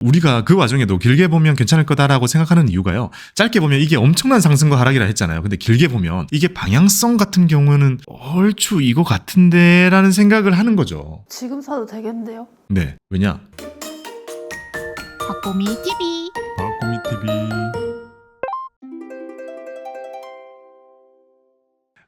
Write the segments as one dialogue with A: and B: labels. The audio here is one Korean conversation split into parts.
A: 우리가 그 와중에도 길게 보면 괜찮을 거다라고 생각하는 이유가요. 짧게 보면 이게 엄청난 상승과 하락이라 했잖아요. 근데 길게 보면 이게 방향성 같은 경우는 얼추 이거 같은데 라는 생각을 하는 거죠.
B: 지금 사도 되겠는데요?
A: 네. 왜냐?
C: 박보미 TV.
A: 박보미 TV.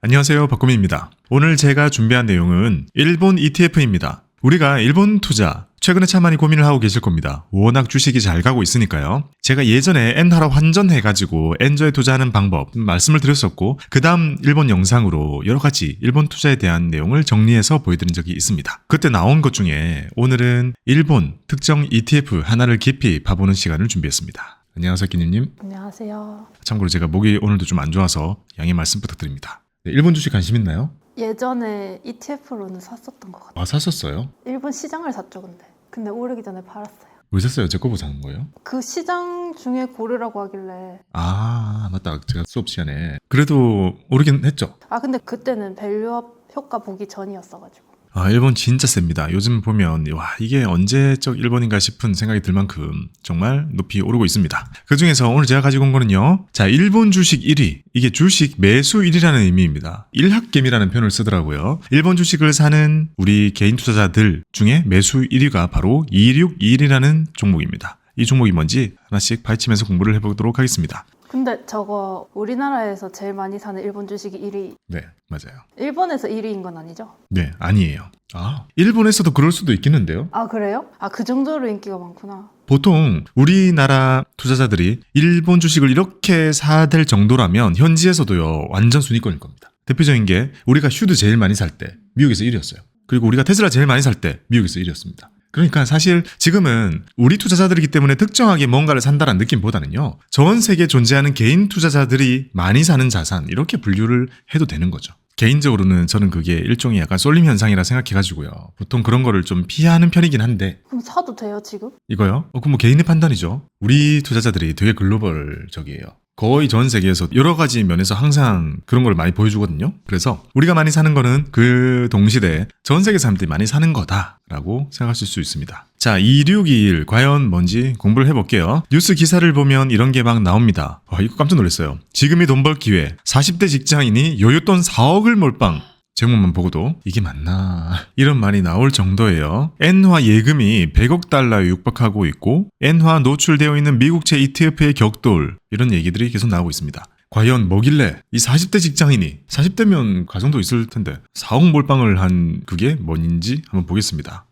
A: 안녕하세요. 박보미입니다. 오늘 제가 준비한 내용은 일본 ETF입니다. 우리가 일본 투자 최근에 참 많이 고민을 하고 계실 겁니다. 워낙 주식이 잘 가고 있으니까요. 제가 예전에 엔화로 환전해가지고 엔저에 투자하는 방법 말씀을 드렸었고 그 다음 일본 영상으로 여러 가지 일본 투자에 대한 내용을 정리해서 보여드린 적이 있습니다. 그때 나온 것 중에 오늘은 일본 특정 ETF 하나를 깊이 봐보는 시간을 준비했습니다. 안녕하세요, 끼님님.
B: 안녕하세요.
A: 참고로 제가 목이 오늘도 좀 안 좋아서 양해 말씀 부탁드립니다. 네, 일본 주식 관심 있나요?
B: 예전에 ETF로는 샀었던 것 같아요.
A: 아, 샀었어요?
B: 일본 시장을 샀죠, 근데 오르기 전에 팔았어요.
A: 왜 샀어요? 제 거보고 사는 거예요?
B: 그 시장 중에 고르라고 하길래.
A: 아, 맞다. 제가 수업 시간에. 그래도 오르긴 했죠?
B: 근데 그때는 밸류업 효과 보기 전이었어가지고.
A: 아, 일본 진짜 셉니다. 요즘 보면 와, 이게 언제적 일본인가 싶은 생각이 들 만큼 정말 높이 오르고 있습니다. 그 중에서 오늘 제가 가지고 온 거는요. 자, 일본 주식 1위. 이게 주식 매수 1위라는 의미입니다. 일학개미라는 표현을 쓰더라고요. 일본 주식을 사는 우리 개인 투자자들 중에 매수 1위가 바로 2621이라는 종목입니다. 이 종목이 뭔지 하나씩 파헤치면서 공부를 해보도록 하겠습니다.
B: 근데 저거 우리나라에서 제일 많이 사는 일본 주식이 1위.
A: 네, 맞아요.
B: 일본에서 1위인 건 아니죠?
A: 네, 아니에요. 아, 일본에서도 그럴 수도 있겠는데요?
B: 아, 그래요? 그 정도로 인기가 많구나.
A: 보통 우리나라 투자자들이 일본 주식을 이렇게 사야 될 정도라면 현지에서도요, 완전 순위권일 겁니다. 대표적인 게 우리가 슈드 제일 많이 살 때 미국에서 1위였어요. 그리고 우리가 테슬라 제일 많이 살 때 미국에서 1위였습니다. 그러니까 사실 지금은 우리 투자자들이기 때문에 특정하게 뭔가를 산다는 느낌보다는요, 전 세계에 존재하는 개인 투자자들이 많이 사는 자산, 이렇게 분류를 해도 되는 거죠. 개인적으로는 저는 그게 일종의 약간 쏠림 현상이라 생각해가지고요. 보통 그런 거를 좀 피하는 편이긴 한데.
B: 그럼 사도 돼요, 지금?
A: 이거요? 그럼 뭐 개인의 판단이죠. 우리 투자자들이 되게 글로벌적이에요. 거의 전 세계에서 여러 가지 면에서 항상 그런 걸 많이 보여주거든요. 그래서 우리가 많이 사는 거는 그 동시대에 전 세계 사람들이 많이 사는 거다라고 생각하실 수 있습니다. 자, 2621 과연 뭔지 공부를 해볼게요. 뉴스 기사를 보면 이런 게 막 나옵니다. 이거 깜짝 놀랐어요. 지금이 돈 벌 기회. 40대 직장인이 요요돈 4억을 몰빵. 제목만 보고도 이게 맞나 이런 말이 나올 정도예요. 엔화 예금이 100억 달러에 육박하고 있고 엔화 노출되어 있는 미국채 ETF의 격돌, 이런 얘기들이 계속 나오고 있습니다. 과연 뭐길래 이 40대 직장인이, 40대면 가정도 있을 텐데 4억 몰빵을 한 그게 뭔지 한번 보겠습니다.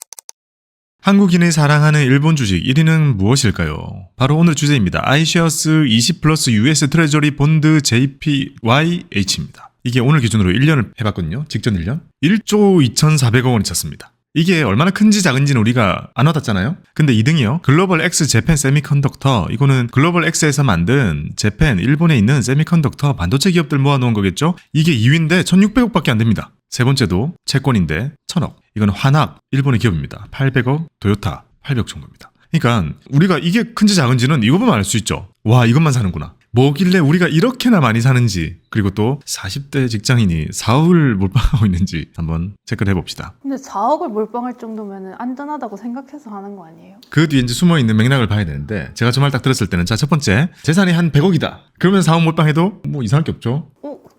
A: 한국인이 사랑하는 일본 주식 1위는 무엇일까요? 바로 오늘 주제입니다. iShares 20플러스 US 트레저리 본드 JPYH입니다. 이게 오늘 기준으로 1년을 해봤거든요. 직전 1년. 1조 2,400억 원이 찼습니다. 이게 얼마나 큰지 작은지는 우리가 안 와닿잖아요. 근데 2등이요. 글로벌 X 재팬 세미컨덕터. 이거는 글로벌 X에서 만든 재팬, 일본에 있는 세미컨덕터 반도체 기업들 모아놓은 거겠죠. 이게 2위인데 1,600억밖에 안 됩니다. 세 번째도 채권인데 1,000억. 이건 환학, 일본의 기업입니다. 800억, 도요타 800억 정도입니다. 그러니까 우리가 이게 큰지 작은지는 이거 보면 알 수 있죠. 와, 이것만 사는구나. 뭐길래 우리가 이렇게나 많이 사는지, 그리고 또 40대 직장인이 4억을 몰빵하고 있는지 한번 체크를 해봅시다.
B: 근데 4억을 몰빵할 정도면 안전하다고 생각해서 하는 거 아니에요?
A: 그 뒤에 이제 숨어있는 맥락을 봐야 되는데, 제가 저 말 딱 들었을 때는, 자, 첫 번째, 재산이 한 100억이다. 그러면 4억 몰빵해도 뭐 이상할 게 없죠.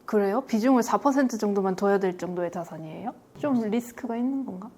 B: 그래요? 비중을 4% 정도만 둬야 될 정도의 자산이에요? 좀 리스크가 있는 건가?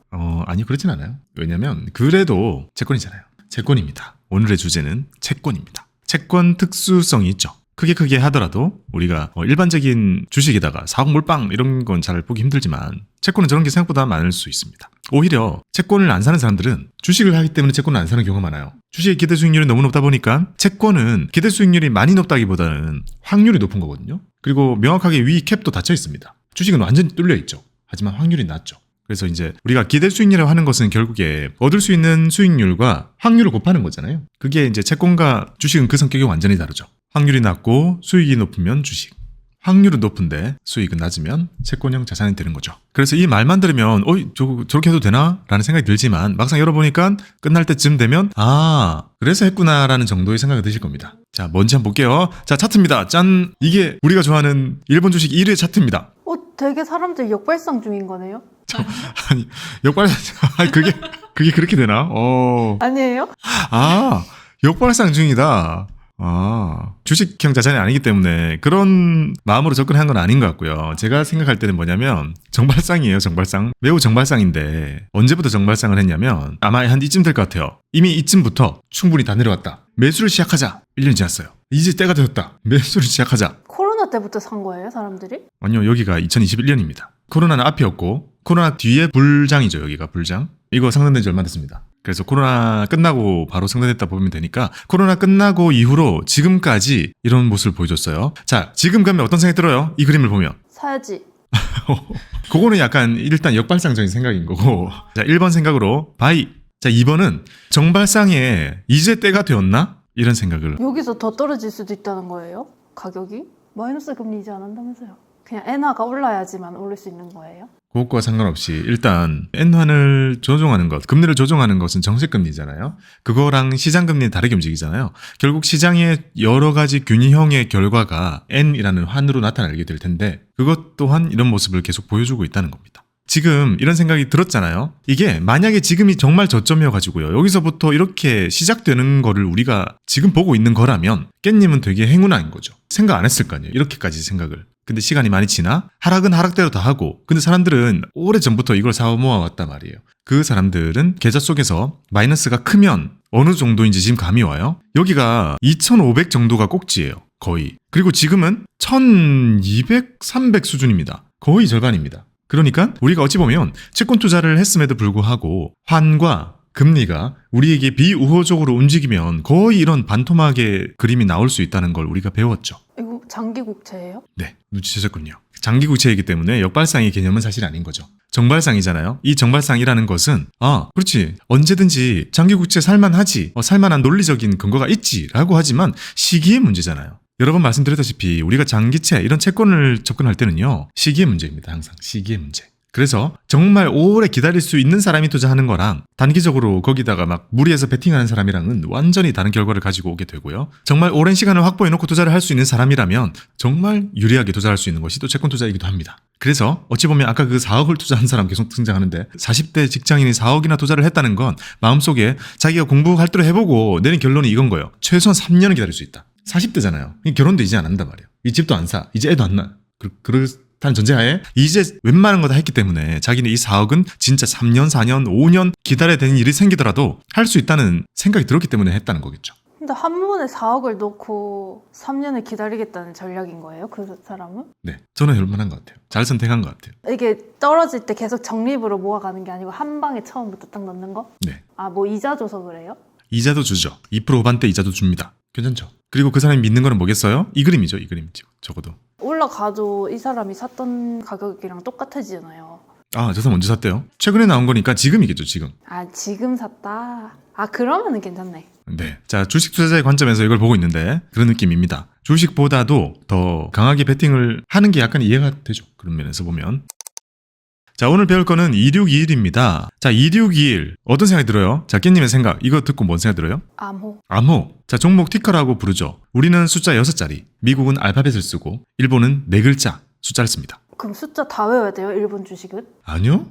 A: 아니, 그렇진 않아요. 왜냐면 그래도 채권이잖아요. 채권입니다. 오늘의 주제는 채권입니다. 채권 특수성이 있죠. 크게 하더라도 우리가 일반적인 주식에다가 4억 몰빵 이런 건 잘 보기 힘들지만 채권은 저런 게 생각보다 많을 수 있습니다. 오히려 채권을 안 사는 사람들은 주식을 하기 때문에 채권을 안 사는 경우가 많아요. 주식의 기대 수익률이 너무 높다 보니까 채권은 기대 수익률이 많이 높다기보다는 확률이 높은 거거든요. 그리고 명확하게 위 캡도 닫혀 있습니다. 주식은 완전히 뚫려 있죠. 하지만 확률이 낮죠. 그래서 이제 우리가 기대 수익률이라고 하는 것은 결국에 얻을 수 있는 수익률과 확률을 곱하는 거잖아요. 그게 이제 채권과 주식은 그 성격이 완전히 다르죠. 확률이 낮고 수익이 높으면 주식, 확률은 높은데 수익은 낮으면 채권형 자산이 되는 거죠. 그래서 이 말만 들으면 저렇게 해도 되나? 라는 생각이 들지만 막상 열어보니까 끝날 때쯤 되면 그래서 했구나 라는 정도의 생각이 드실 겁니다. 자, 뭔지 한번 볼게요. 자, 차트입니다. 짠! 이게 우리가 좋아하는 일본 주식 1위 차트입니다.
B: 되게 사람들 역발상 중인 거네요?
A: 아니, 역발상, 그게 그게 그렇게 되나?
B: 아니에요?
A: 아, 역발상 중이다. 아, 주식형 자산이 아니기 때문에 그런 마음으로 접근한 건 아닌 것 같고요. 제가 생각할 때는 뭐냐면 정발상이에요, 정발상. 매우 정발상인데 언제부터 정발상을 했냐면 아마 한 이쯤 될 것 같아요. 이미 이쯤부터 충분히 다 내려왔다. 매수를 시작하자. 1년이 지났어요. 이제 때가 되었다. 매수를 시작하자.
B: 코로나 때부터 산 거예요, 사람들이?
A: 아니요, 여기가 2021년입니다. 코로나는 앞이었고 코로나 뒤에 불장이죠, 여기가 불장. 이거 상장된 지 얼마 됐습니다. 그래서 코로나 끝나고 바로 상장됐다 보면 되니까 코로나 끝나고 이후로 지금까지 이런 모습을 보여줬어요. 자, 지금 가면 어떤 생각이 들어요? 이 그림을 보면.
B: 사야지.
A: 그거는 약간 일단 역발상적인 생각인 거고. 자, 1번 생각으로 바이. 자, 2번은 정발상에 이제 때가 되었나? 이런 생각을.
B: 여기서 더 떨어질 수도 있다는 거예요? 가격이? 마이너스 금리 이제 안 한다면서요? 그냥 엔화가 올라야지만 오를 수 있는 거예요?
A: 그것과 상관없이 일단 엔화를 조종하는 것, 금리를 조종하는 것은 정책금리잖아요. 그거랑 시장금리는 다르게 움직이잖아요. 결국 시장의 여러 가지 균형의 결과가 N이라는 환으로 나타나게 될 텐데 그것 또한 이런 모습을 계속 보여주고 있다는 겁니다. 지금 이런 생각이 들었잖아요. 이게 만약에 지금이 정말 저점이어가지고요. 여기서부터 이렇게 시작되는 거를 우리가 지금 보고 있는 거라면 깻님은 되게 행운아인 거죠. 생각 안 했을 거 아니에요. 이렇게까지 생각을. 근데 시간이 많이 지나 하락은 하락대로 다 하고 근데 사람들은 오래전부터 이걸 사와 모아왔단 말이에요. 그 사람들은 계좌 속에서 마이너스가 크면 어느 정도인지 지금 감이 와요. 여기가 2,500 정도가 꼭지예요. 거의. 그리고 지금은 1,200, 300 수준입니다. 거의 절반입니다. 그러니까 우리가 어찌 보면 채권 투자를 했음에도 불구하고 환과 금리가 우리에게 비우호적으로 움직이면 거의 이런 반토막의 그림이 나올 수 있다는 걸 우리가 배웠죠.
B: 이거 장기 국채예요?
A: 네, 눈치채셨군요. 장기 국채이기 때문에 역발상의 개념은 사실 아닌 거죠. 정발상이잖아요. 이 정발상이라는 것은 그렇지, 언제든지 장기 국채 살만하지, 살만한 논리적인 근거가 있지라고 하지만 시기의 문제잖아요. 여러 번 말씀드렸다시피 우리가 장기채 이런 채권을 접근할 때는요, 시기의 문제입니다. 항상 시기의 문제. 그래서 정말 오래 기다릴 수 있는 사람이 투자하는 거랑 단기적으로 거기다가 막 무리해서 베팅하는 사람이랑은 완전히 다른 결과를 가지고 오게 되고요. 정말 오랜 시간을 확보해놓고 투자를 할 수 있는 사람이라면 정말 유리하게 투자할 수 있는 것이 또 채권 투자이기도 합니다. 그래서 어찌 보면 아까 그 4억을 투자한 사람 계속 등장하는데 40대 직장인이 4억이나 투자를 했다는 건 마음속에 자기가 공부할 대로 해보고 내린 결론이 이건 거예요. 최소한 3년은 기다릴 수 있다. 40대잖아요. 결혼도 이제 안 한단 말이에요. 이 집도 안 사. 이제 애도 안 낳아. 그렇다는 전제하에 이제 웬만한 거 다 했기 때문에 자기는 이 4억은 진짜 3년, 4년, 5년 기다려야 되는 일이 생기더라도 할 수 있다는 생각이 들었기 때문에 했다는 거겠죠.
B: 근데 한 번에 4억을 넣고 3년을 기다리겠다는 전략인 거예요? 그 사람은?
A: 네, 저는 할만한 것 같아요. 잘 선택한 것 같아요.
B: 이게 떨어질 때 계속 적립으로 모아가는 게 아니고 한 방에 처음부터 딱 넣는 거?
A: 네.
B: 뭐 이자 줘서 그래요?
A: 이자도 주죠. 2% 후반대 이자도 줍니다. 괜찮죠? 그리고 그 사람이 믿는 거는 뭐겠어요? 이 그림이죠. 이 그림. 적어도.
B: 올라가도 이 사람이 샀던 가격이랑 똑같아지잖아요.
A: 저 사람 언제 샀대요? 최근에 나온 거니까 지금이겠죠, 지금.
B: 지금 샀다. 그러면은 괜찮네.
A: 네. 자, 주식 투자자의 관점에서 이걸 보고 있는데 그런 느낌입니다. 주식보다도 더 강하게 베팅을 하는 게 약간 이해가 되죠. 그런 면에서 보면. 자, 오늘 배울 거는 2621입니다. 자, 2621. 어떤 생각이 들어요? 자, 깻님의 생각. 이거 듣고 뭔 생각 들어요? 암호. 자, 종목 티커라고 부르죠. 우리는 숫자 6자리. 미국은 알파벳을 쓰고 일본은 4글자 숫자를 씁니다.
B: 그럼 숫자 다 외워야 돼요? 일본 주식은?
A: 아니요,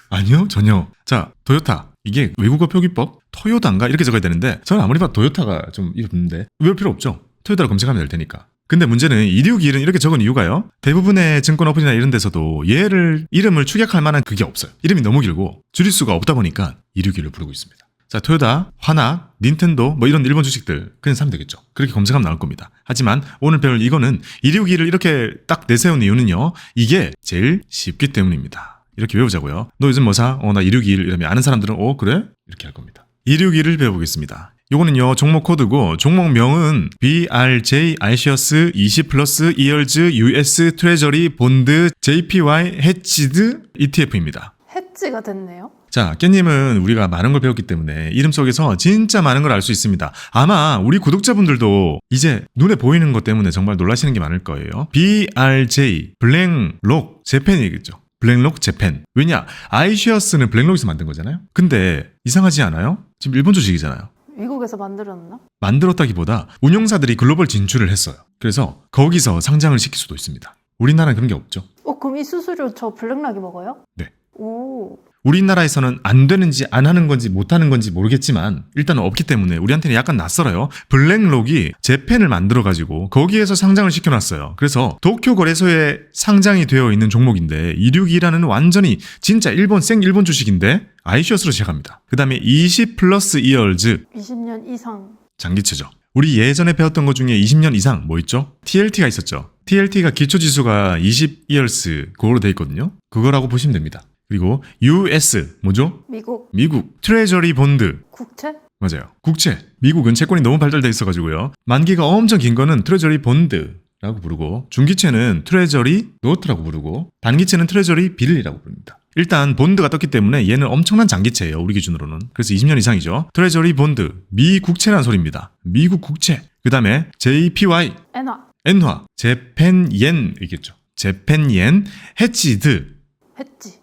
A: 전혀. 자, 토요타. 이게 외국어 표기법? 토요타인가? 이렇게 적어야 되는데 저는 아무리 봐도 토요타가 좀 이런데 외울 필요 없죠. 토요타로 검색하면 될 테니까. 근데 문제는 2621은 이렇게 적은 이유가요. 대부분의 증권 어플이나 이런 데서도 이름을 축약할 만한 그게 없어요. 이름이 너무 길고 줄일 수가 없다 보니까 261을 부르고 있습니다. 자, 토요타, 화나, 닌텐도 이런 일본 주식들 그냥 사면 되겠죠. 그렇게 검색하면 나올 겁니다. 하지만 오늘 배울 이거는 261을 이렇게 딱 내세운 이유는요. 이게 제일 쉽기 때문입니다. 이렇게 외우자고요. 너 요즘 뭐 사? 나 2621 이러면 아는 사람들은 그래? 이렇게 할 겁니다. 261을 배워보겠습니다. 요거는요, 종목 코드고 종목명은 BRJ, iShares, 20플러스, 이얼즈, US, 트레저리, 본드, JPY, 해치드, ETF입니다.
B: 해지가 됐네요.
A: 자, 깻님은 우리가 많은 걸 배웠기 때문에 이름 속에서 진짜 많은 걸 알 수 있습니다. 아마 우리 구독자분들도 이제 눈에 보이는 것 때문에 정말 놀라시는 게 많을 거예요. BRJ, 블랙록, 재팬이겠죠. 블랙록, 재팬. 왜냐? iShares는 블랙록에서 만든 거잖아요. 근데 이상하지 않아요? 지금 일본 주식이잖아요.
B: 미국에서 만들었나?
A: 만들었다기보다 운용사들이 글로벌 진출을 했어요. 그래서 거기서 상장을 시킬 수도 있습니다. 우리나라는 그런 게 없죠.
B: 그럼 이 수수료 저 블랙락이 먹어요?
A: 네.
B: 오.
A: 우리나라에서는 안 되는지 안 하는 건지 못 하는 건지 모르겠지만 일단은 없기 때문에 우리한테는 약간 낯설어요. 블랙록이 재팬을 만들어가지고 거기에서 상장을 시켜놨어요. 그래서 도쿄 거래소에 상장이 되어 있는 종목인데 262라는 완전히 진짜 일본 주식인데 아이쇼스로 시작합니다. 그 다음에 20 플러스 이어즈
B: 20년 이상.
A: 장기채죠. 우리 예전에 배웠던 것 중에 20년 이상 뭐 있죠? TLT가 있었죠. TLT가 기초지수가 20 이어스 그거로 돼 있거든요. 그거라고 보시면 됩니다. 그리고 US 뭐죠? 미국 트레저리 본드
B: 국채?
A: 맞아요. 국채. 미국은 채권이 너무 발달돼 있어가지고요. 만기가 엄청 긴 거는 트레저리 본드라고 부르고 중기채는 트레저리 노트라고 부르고 단기채는 트레저리 빌이라고 부릅니다. 일단 본드가 떴기 때문에 얘는 엄청난 장기채예요. 우리 기준으로는. 그래서 20년 이상이죠. 트레저리 본드, 미국채라는 소리입니다. 미국 국채. 그 다음에 JPY, 엔화, 재팬옌이겠죠. 재팬옌, 해치드.
B: 했지.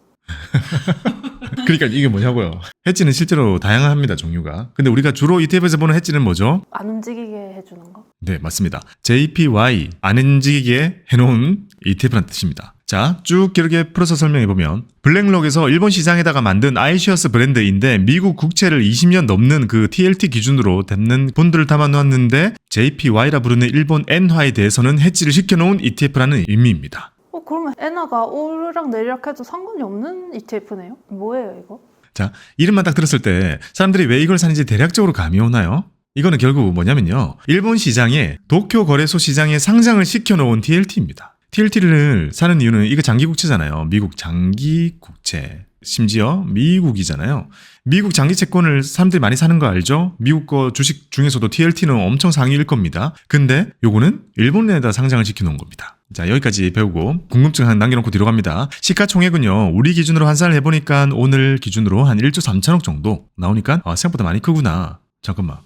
A: 그러니까 이게 뭐냐고요. 해지는 실제로 다양합니다. 종류가. 근데 우리가 주로 ETF에서 보는 해지는 뭐죠?
B: 안 움직이게 해주는 거?
A: 네, 맞습니다. JPY, 안 움직이게 해놓은 ETF라는 뜻입니다. 자, 쭉 길게 풀어서 설명해보면 블랙록에서 일본 시장에다가 만든 아이시어스 브랜드인데 미국 국채를 20년 넘는 그 TLT 기준으로 담는 본드를 담아놓았는데 JPY라 부르는 일본 엔화에 대해서는 해지를 시켜놓은 ETF라는 의미입니다.
B: 그러면 엔화가 오르락 내리락 해도 상관이 없는 ETF네요? 뭐예요 이거?
A: 자, 이름만 딱 들었을 때 사람들이 왜 이걸 사는지 대략적으로 감이 오나요? 이거는 결국 뭐냐면요. 일본 시장에 도쿄 거래소 시장에 상장을 시켜놓은 TLT입니다. TLT를 사는 이유는 이거 장기국채잖아요. 미국 장기국채. 심지어 미국이잖아요. 미국 장기 채권을 사람들이 많이 사는 거 알죠? 미국 거 주식 중에서도 TLT는 엄청 상위일 겁니다. 근데 요거는 일본에다 상장을 시켜놓은 겁니다. 자, 여기까지 배우고 궁금증 하나 남겨놓고 뒤로 갑니다. 시가총액은요. 우리 기준으로 환산을 해보니까 오늘 기준으로 한 1조 3천억 정도 나오니까 생각보다 많이 크구나. 잠깐만.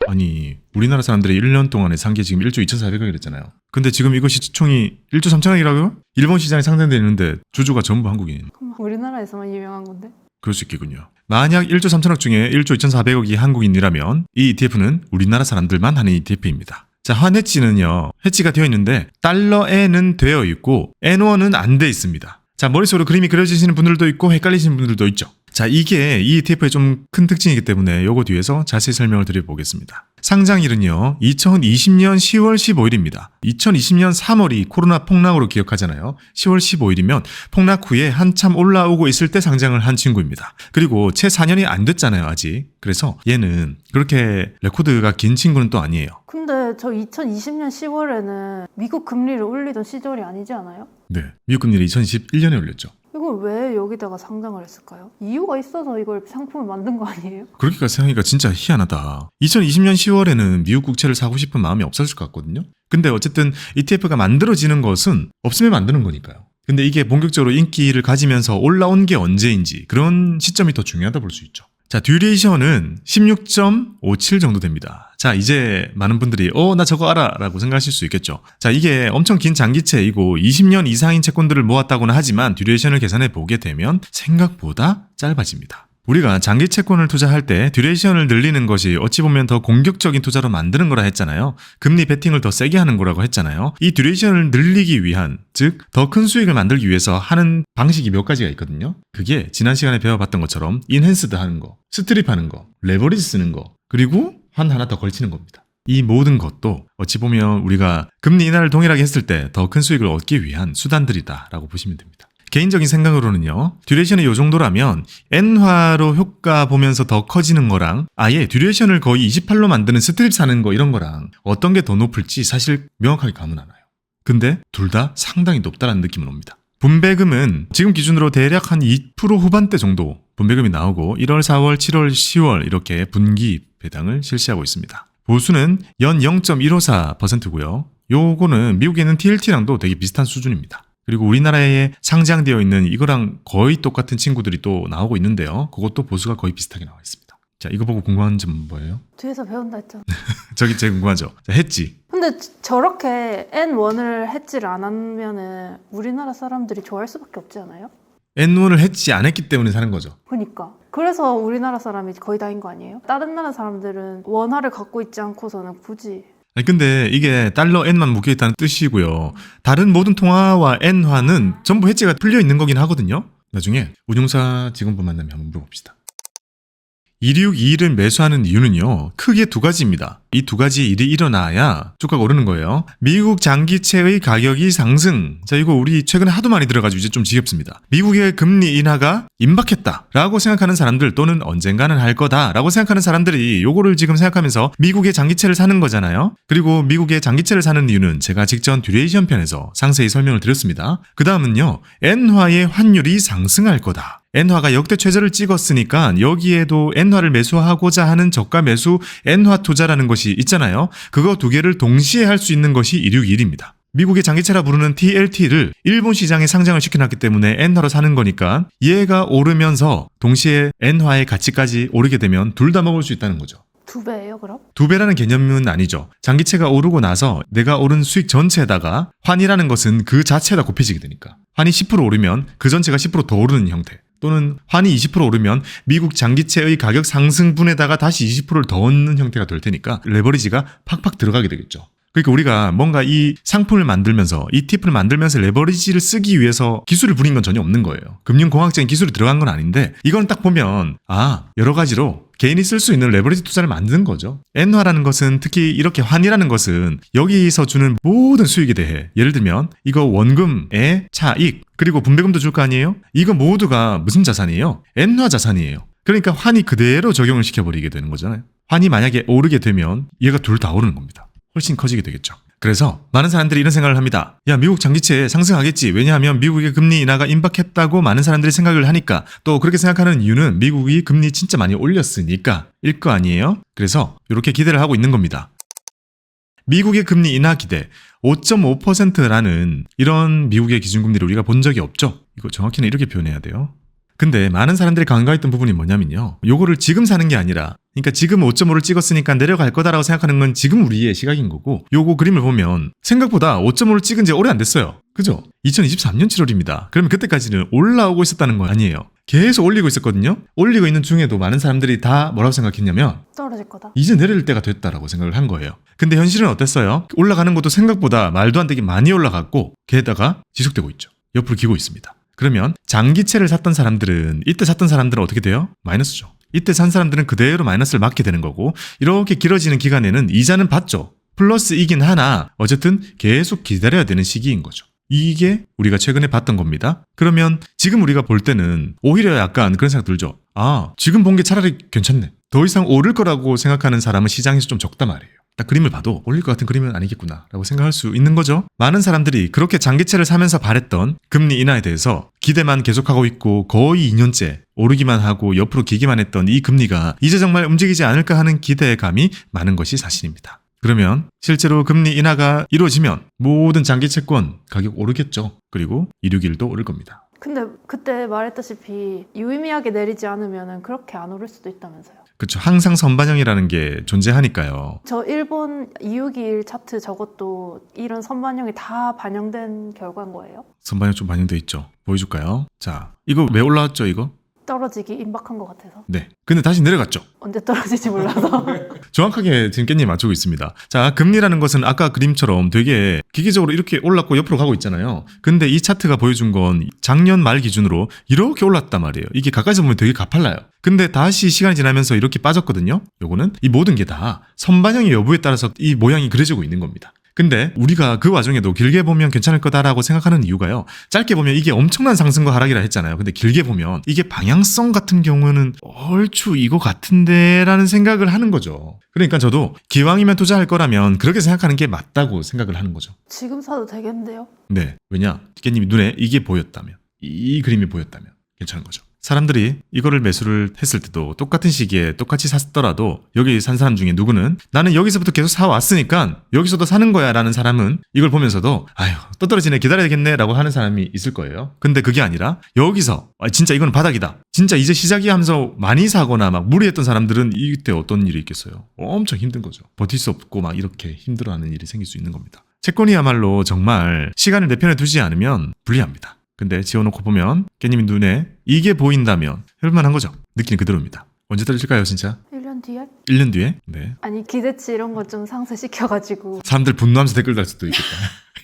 A: 아니 우리나라 사람들이 1년 동안에 산 게 지금 1조 2,400억이랬잖아요. 근데 지금 이거 시총이 1조 3천억이라고요? 일본 시장에 상장되어 있는데 주주가 전부 한국인.
B: 그럼 우리나라에서만 유명한 건데?
A: 그럴 수 있겠군요. 만약 1조 3천억 중에 1조 2,400억이 한국인이라면 이 ETF는 우리나라 사람들만 하는 ETF입니다. 자, 환해지는요. 해지가 되어 있는데 달러에는 되어 있고 엔원은 안 돼 있습니다. 자, 머릿속으로 그림이 그려지시는 분들도 있고 헷갈리시는 분들도 있죠. 자, 이게 이 ETF의 좀 큰 특징이기 때문에 요거 뒤에서 자세히 설명을 드려보겠습니다. 상장일은요. 2020년 10월 15일입니다. 2020년 3월이 코로나 폭락으로 기억하잖아요. 10월 15일이면 폭락 후에 한참 올라오고 있을 때 상장을 한 친구입니다. 그리고 채 4년이 안 됐잖아요, 아직. 그래서 얘는 그렇게 레코드가 긴 친구는 또 아니에요.
B: 근데 저 2020년 10월에는 미국 금리를 올리던 시절이 아니지 않아요?
A: 네. 미국 금리를 2021년에 올렸죠.
B: 이걸 왜 여기다가 상장을 했을까요? 이유가 있어서 이걸 상품을 만든 거 아니에요?
A: 그렇게까지 생각하니까 진짜 희한하다. 2020년 10월에는 미국 국채를 사고 싶은 마음이 없었을 것 같거든요. 근데 어쨌든 ETF가 만들어지는 것은 없으면 만드는 거니까요. 근데 이게 본격적으로 인기를 가지면서 올라온 게 언제인지 그런 시점이 더 중요하다 볼 수 있죠. 자, 듀레이션은 16.57 정도 됩니다. 자, 이제 많은 분들이 나 저거 알아 라고 생각하실 수 있겠죠. 자, 이게 엄청 긴 장기채이고 20년 이상인 채권들을 모았다고는 하지만 듀레이션을 계산해 보게 되면 생각보다 짧아집니다. 우리가 장기 채권을 투자할 때 듀레이션을 늘리는 것이 어찌 보면 더 공격적인 투자로 만드는 거라 했잖아요. 금리 베팅을 더 세게 하는 거라고 했잖아요. 이 듀레이션을 늘리기 위한, 즉 더 큰 수익을 만들기 위해서 하는 방식이 몇 가지가 있거든요. 그게 지난 시간에 배워봤던 것처럼 인핸스드 하는 거, 스트립 하는 거, 레버리지 쓰는 거, 그리고 한 하나 더 걸치는 겁니다. 이 모든 것도 어찌 보면 우리가 금리 인하를 동일하게 했을 때 더 큰 수익을 얻기 위한 수단들이다라고 보시면 됩니다. 개인적인 생각으로는요. 듀레이션이 이 정도라면 엔화로 효과 보면서 더 커지는 거랑 아예 듀레이션을 거의 28로 만드는 스트립 사는 거 이런 거랑 어떤 게 더 높을지 사실 명확하게 감은 안 와요. 근데 둘 다 상당히 높다는 느낌은 옵니다. 분배금은 지금 기준으로 대략 한 2% 후반대 정도 분배금이 나오고 1월, 4월, 7월, 10월 이렇게 분기 배당을 실시하고 있습니다. 보수는 연 0.154%고요. 요거는 미국에 있는 TLT랑도 되게 비슷한 수준입니다. 그리고 우리나라에 상장되어 있는 이거랑 거의 똑같은 친구들이 또 나오고 있는데요. 그것도 보수가 거의 비슷하게 나와 있습니다. 자, 이거 보고 궁금한 점 뭐예요?
B: 뒤에서 배운다 했잖아.
A: 저기 제일 궁금하죠? 자, 해지.
B: 근데 저렇게 N1을 해지를 안 하면은 우리나라 사람들이 좋아할 수밖에 없지 않아요?
A: N1을 해지 안 했기 때문에 사는 거죠.
B: 그러니까. 그래서 우리나라 사람이 거의 다인 거 아니에요? 다른 나라 사람들은 원화를 갖고 있지 않고서는 굳이.
A: 아니, 근데 이게 달러 N만 묶여있다는 뜻이고요. 다른 모든 통화와 N화는 전부 해지가 풀려 있는 거긴 하거든요. 나중에 운용사 직원분 만나면 한번 물어봅시다. 2621을 매수하는 이유는요, 크게 두 가지입니다. 이 두 가지 일이 일어나야 주가가 오르는 거예요. 미국 장기채의 가격이 상승. 자, 이거 우리 최근에 하도 많이 들어가지고 이제 좀 지겹습니다. 미국의 금리 인하가 임박했다라고 생각하는 사람들, 또는 언젠가는 할 거다라고 생각하는 사람들이 요거를 지금 생각하면서 미국의 장기채를 사는 거잖아요. 그리고 미국의 장기채를 사는 이유는 제가 직전 듀레이션 편에서 상세히 설명을 드렸습니다. 그 다음은요, 엔화의 환율이 상승할 거다. 엔화가 역대 최저를 찍었으니까 여기에도 엔화를 매수하고자 하는 저가 매수 엔화 투자라는 것이 있잖아요. 그거 두 개를 동시에 할 수 있는 것이 2621입니다. 미국의 장기채라 부르는 TLT를 일본 시장에 상장을 시켜놨기 때문에 엔화로 사는 거니까 얘가 오르면서 동시에 엔화의 가치까지 오르게 되면 둘 다 먹을 수 있다는 거죠.
B: 2배예요 그럼?
A: 2배라는 개념은 아니죠. 장기채가 오르고 나서 내가 오른 수익 전체에다가 환이라는 것은 그 자체에다 곱해지게 되니까. 환이 10% 오르면 그 전체가 10% 더 오르는 형태. 또는 환이 20% 오르면 미국 장기채의 가격 상승분에다가 다시 20%를 더 얻는 형태가 될 테니까 레버리지가 팍팍 들어가게 되겠죠. 그러니까 우리가 뭔가 이 상품을 만들면서, 이 팁을 만들면서 레버리지를 쓰기 위해서 기술을 부린 건 전혀 없는 거예요. 금융공학적인 기술이 들어간 건 아닌데, 이건 딱 보면 여러 가지로 개인이 쓸 수 있는 레버리지 투자를 만드는 거죠. 엔화라는 것은, 특히 이렇게 환이라는 것은 여기서 주는 모든 수익에 대해, 예를 들면 이거 원금의 차익, 그리고 분배금도 줄 거 아니에요? 이거 모두가 무슨 자산이에요? 엔화 자산이에요. 그러니까 환이 그대로 적용을 시켜버리게 되는 거잖아요. 환이 만약에 오르게 되면 얘가 둘 다 오르는 겁니다. 훨씬 커지게 되겠죠. 그래서 많은 사람들이 이런 생각을 합니다. 야, 미국 장기채 상승하겠지. 왜냐하면 미국의 금리 인하가 임박했다고 많은 사람들이 생각을 하니까. 또 그렇게 생각하는 이유는 미국이 금리 진짜 많이 올렸으니까 일 거 아니에요? 그래서 이렇게 기대를 하고 있는 겁니다. 미국의 금리 인하 기대 5.5%라는 이런 미국의 기준금리를 우리가 본 적이 없죠. 이거 정확히는 이렇게 표현해야 돼요. 근데 많은 사람들이 간과했던 부분이 뭐냐면요, 요거를 지금 사는 게 아니라, 그러니까 지금 5.5를 찍었으니까 내려갈 거다라고 생각하는 건 지금 우리의 시각인 거고, 요거 그림을 보면 생각보다 5.5를 찍은 지 오래 안 됐어요. 그죠? 2023년 7월입니다. 그러면 그때까지는 올라오고 있었다는 거 아니에요. 계속 올리고 있었거든요. 올리고 있는 중에도 많은 사람들이 다 뭐라고 생각했냐면
B: 떨어질 거다.
A: 이제 내릴 때가 됐다라고 생각을 한 거예요. 근데 현실은 어땠어요? 올라가는 것도 생각보다 말도 안 되게 많이 올라갔고, 게다가 지속되고 있죠. 옆으로 기고 있습니다. 그러면 장기채를 샀던 사람들은, 이때 샀던 사람들은 어떻게 돼요? 마이너스죠. 이때 산 사람들은 그대로 마이너스를 맞게 되는 거고, 이렇게 길어지는 기간에는 이자는 받죠. 플러스이긴 하나 어쨌든 계속 기다려야 되는 시기인 거죠. 이게 우리가 최근에 봤던 겁니다. 그러면 지금 우리가 볼 때는 오히려 약간 그런 생각 들죠. 지금 본 게 차라리 괜찮네. 더 이상 오를 거라고 생각하는 사람은 시장에서 좀 적다 말이에요. 딱 그림을 봐도 올릴 것 같은 그림은 아니겠구나 라고 생각할 수 있는 거죠. 많은 사람들이 그렇게 장기채를 사면서 바랬던 금리 인하에 대해서 기대만 계속하고 있고, 거의 2년째 오르기만 하고 옆으로 기기만 했던 이 금리가 이제 정말 움직이지 않을까 하는 기대감이 많은 것이 사실입니다. 그러면 실제로 금리 인하가 이루어지면 모든 장기채권 가격 오르겠죠. 그리고 261도 오를 겁니다.
B: 근데 그때 말했다시피 유의미하게 내리지 않으면 그렇게 안 오를 수도 있다면서요.
A: 그렇죠. 항상 선반영이라는 게 존재하니까요.
B: 저 일본 2621 차트 저것도 이런 선반영이 다 반영된 결과인 거예요?
A: 선반영 좀 반영돼 있죠. 보여줄까요? 자, 이거 왜 올라왔죠, 이거?
B: 떨어지기 임박한 것 같아서.
A: 네. 근데 다시 내려갔죠.
B: 언제 떨어질지 몰라서.
A: 정확하게 지금 깻잎 맞추고 있습니다. 자, 금리라는 것은 아까 그림처럼 되게 기계적으로 이렇게 올랐고 옆으로 가고 있잖아요. 근데 이 차트가 보여준 건 작년 말 기준으로 이렇게 올랐단 말이에요. 이게 가까이서 보면 되게 가팔라요. 근데 다시 시간이 지나면서 이렇게 빠졌거든요. 요거는 이 모든 게 다 선반영의 여부에 따라서 이 모양이 그려지고 있는 겁니다. 근데 우리가 그 와중에도 길게 보면 괜찮을 거다라고 생각하는 이유가요, 짧게 보면 이게 엄청난 상승과 하락이라 했잖아요. 근데 길게 보면 이게 방향성 같은 경우는 얼추 이거 같은데 라는 생각을 하는 거죠. 그러니까 저도 기왕이면 투자할 거라면 그렇게 생각하는 게 맞다고 생각을 하는 거죠.
B: 지금 사도 되겠는데요?
A: 네. 왜냐? 깻님이 눈에 이게 보였다면, 이 그림이 보였다면 괜찮은 거죠. 사람들이 이거를 매수를 했을 때도 똑같은 시기에 똑같이 샀더라도 여기 산 사람 중에 누구는 나는 여기서부터 계속 사왔으니까 여기서도 사는 거야 라는 사람은 이걸 보면서도 또 떨어지네 기다려야겠네 라고 하는 사람이 있을 거예요. 근데 그게 아니라 여기서 진짜 이건 바닥이다, 진짜 이제 시작이야 하면서 많이 사거나 막 무리했던 사람들은 이때 어떤 일이 있겠어요. 엄청 힘든 거죠. 버틸 수 없고 막 이렇게 힘들어하는 일이 생길 수 있는 겁니다. 채권이야말로 정말 시간을 내 편에 두지 않으면 불리합니다. 근데 지어놓고 보면 깻님이 눈에 이게 보인다면 해볼만한 거죠. 느낌 그대로입니다. 언제 떨어질까요 진짜?
B: 1년 뒤에?
A: 1년 뒤에? 네.
B: 아니 기대치 이런 거 좀 상쇄시켜가지고.
A: 사람들 분노하면서 댓글 달 수도 있겠다.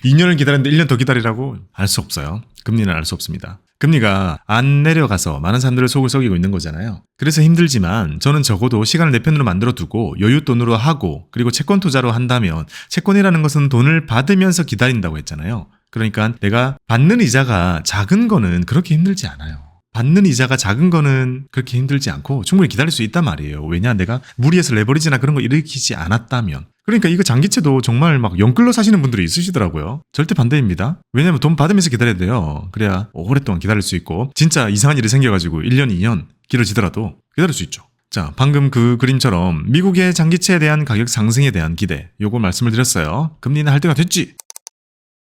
A: 2년을 기다렸는데 1년 더 기다리라고? 알 수 없어요. 금리는 알 수 없습니다. 금리가 안 내려가서 많은 사람들을 속을 썩이고 있는 거잖아요. 그래서 힘들지만 저는 적어도 시간을 내 편으로 만들어 두고 여윳돈으로 하고 그리고 채권 투자로 한다면 채권이라는 것은 돈을 받으면서 기다린다고 했잖아요. 그러니까 내가 받는 이자가 작은 거는 그렇게 힘들지 않아요. 받는 이자가 작은 거는 그렇게 힘들지 않고 충분히 기다릴 수 있단 말이에요. 왜냐? 내가 무리해서 레버리지나 그런 거 일으키지 않았다면. 그러니까 이거 장기채도 정말 막 영끌로 사시는 분들이 있으시더라고요. 절대 반대입니다. 왜냐면 돈 받으면서 기다려야 돼요. 그래야 오랫동안 기다릴 수 있고 진짜 이상한 일이 생겨가지고 1년, 2년 길어지더라도 기다릴 수 있죠. 자, 방금 그 그림처럼 미국의 장기채에 대한 가격 상승에 대한 기대, 요거 말씀을 드렸어요. 금리는 할 때가 됐지.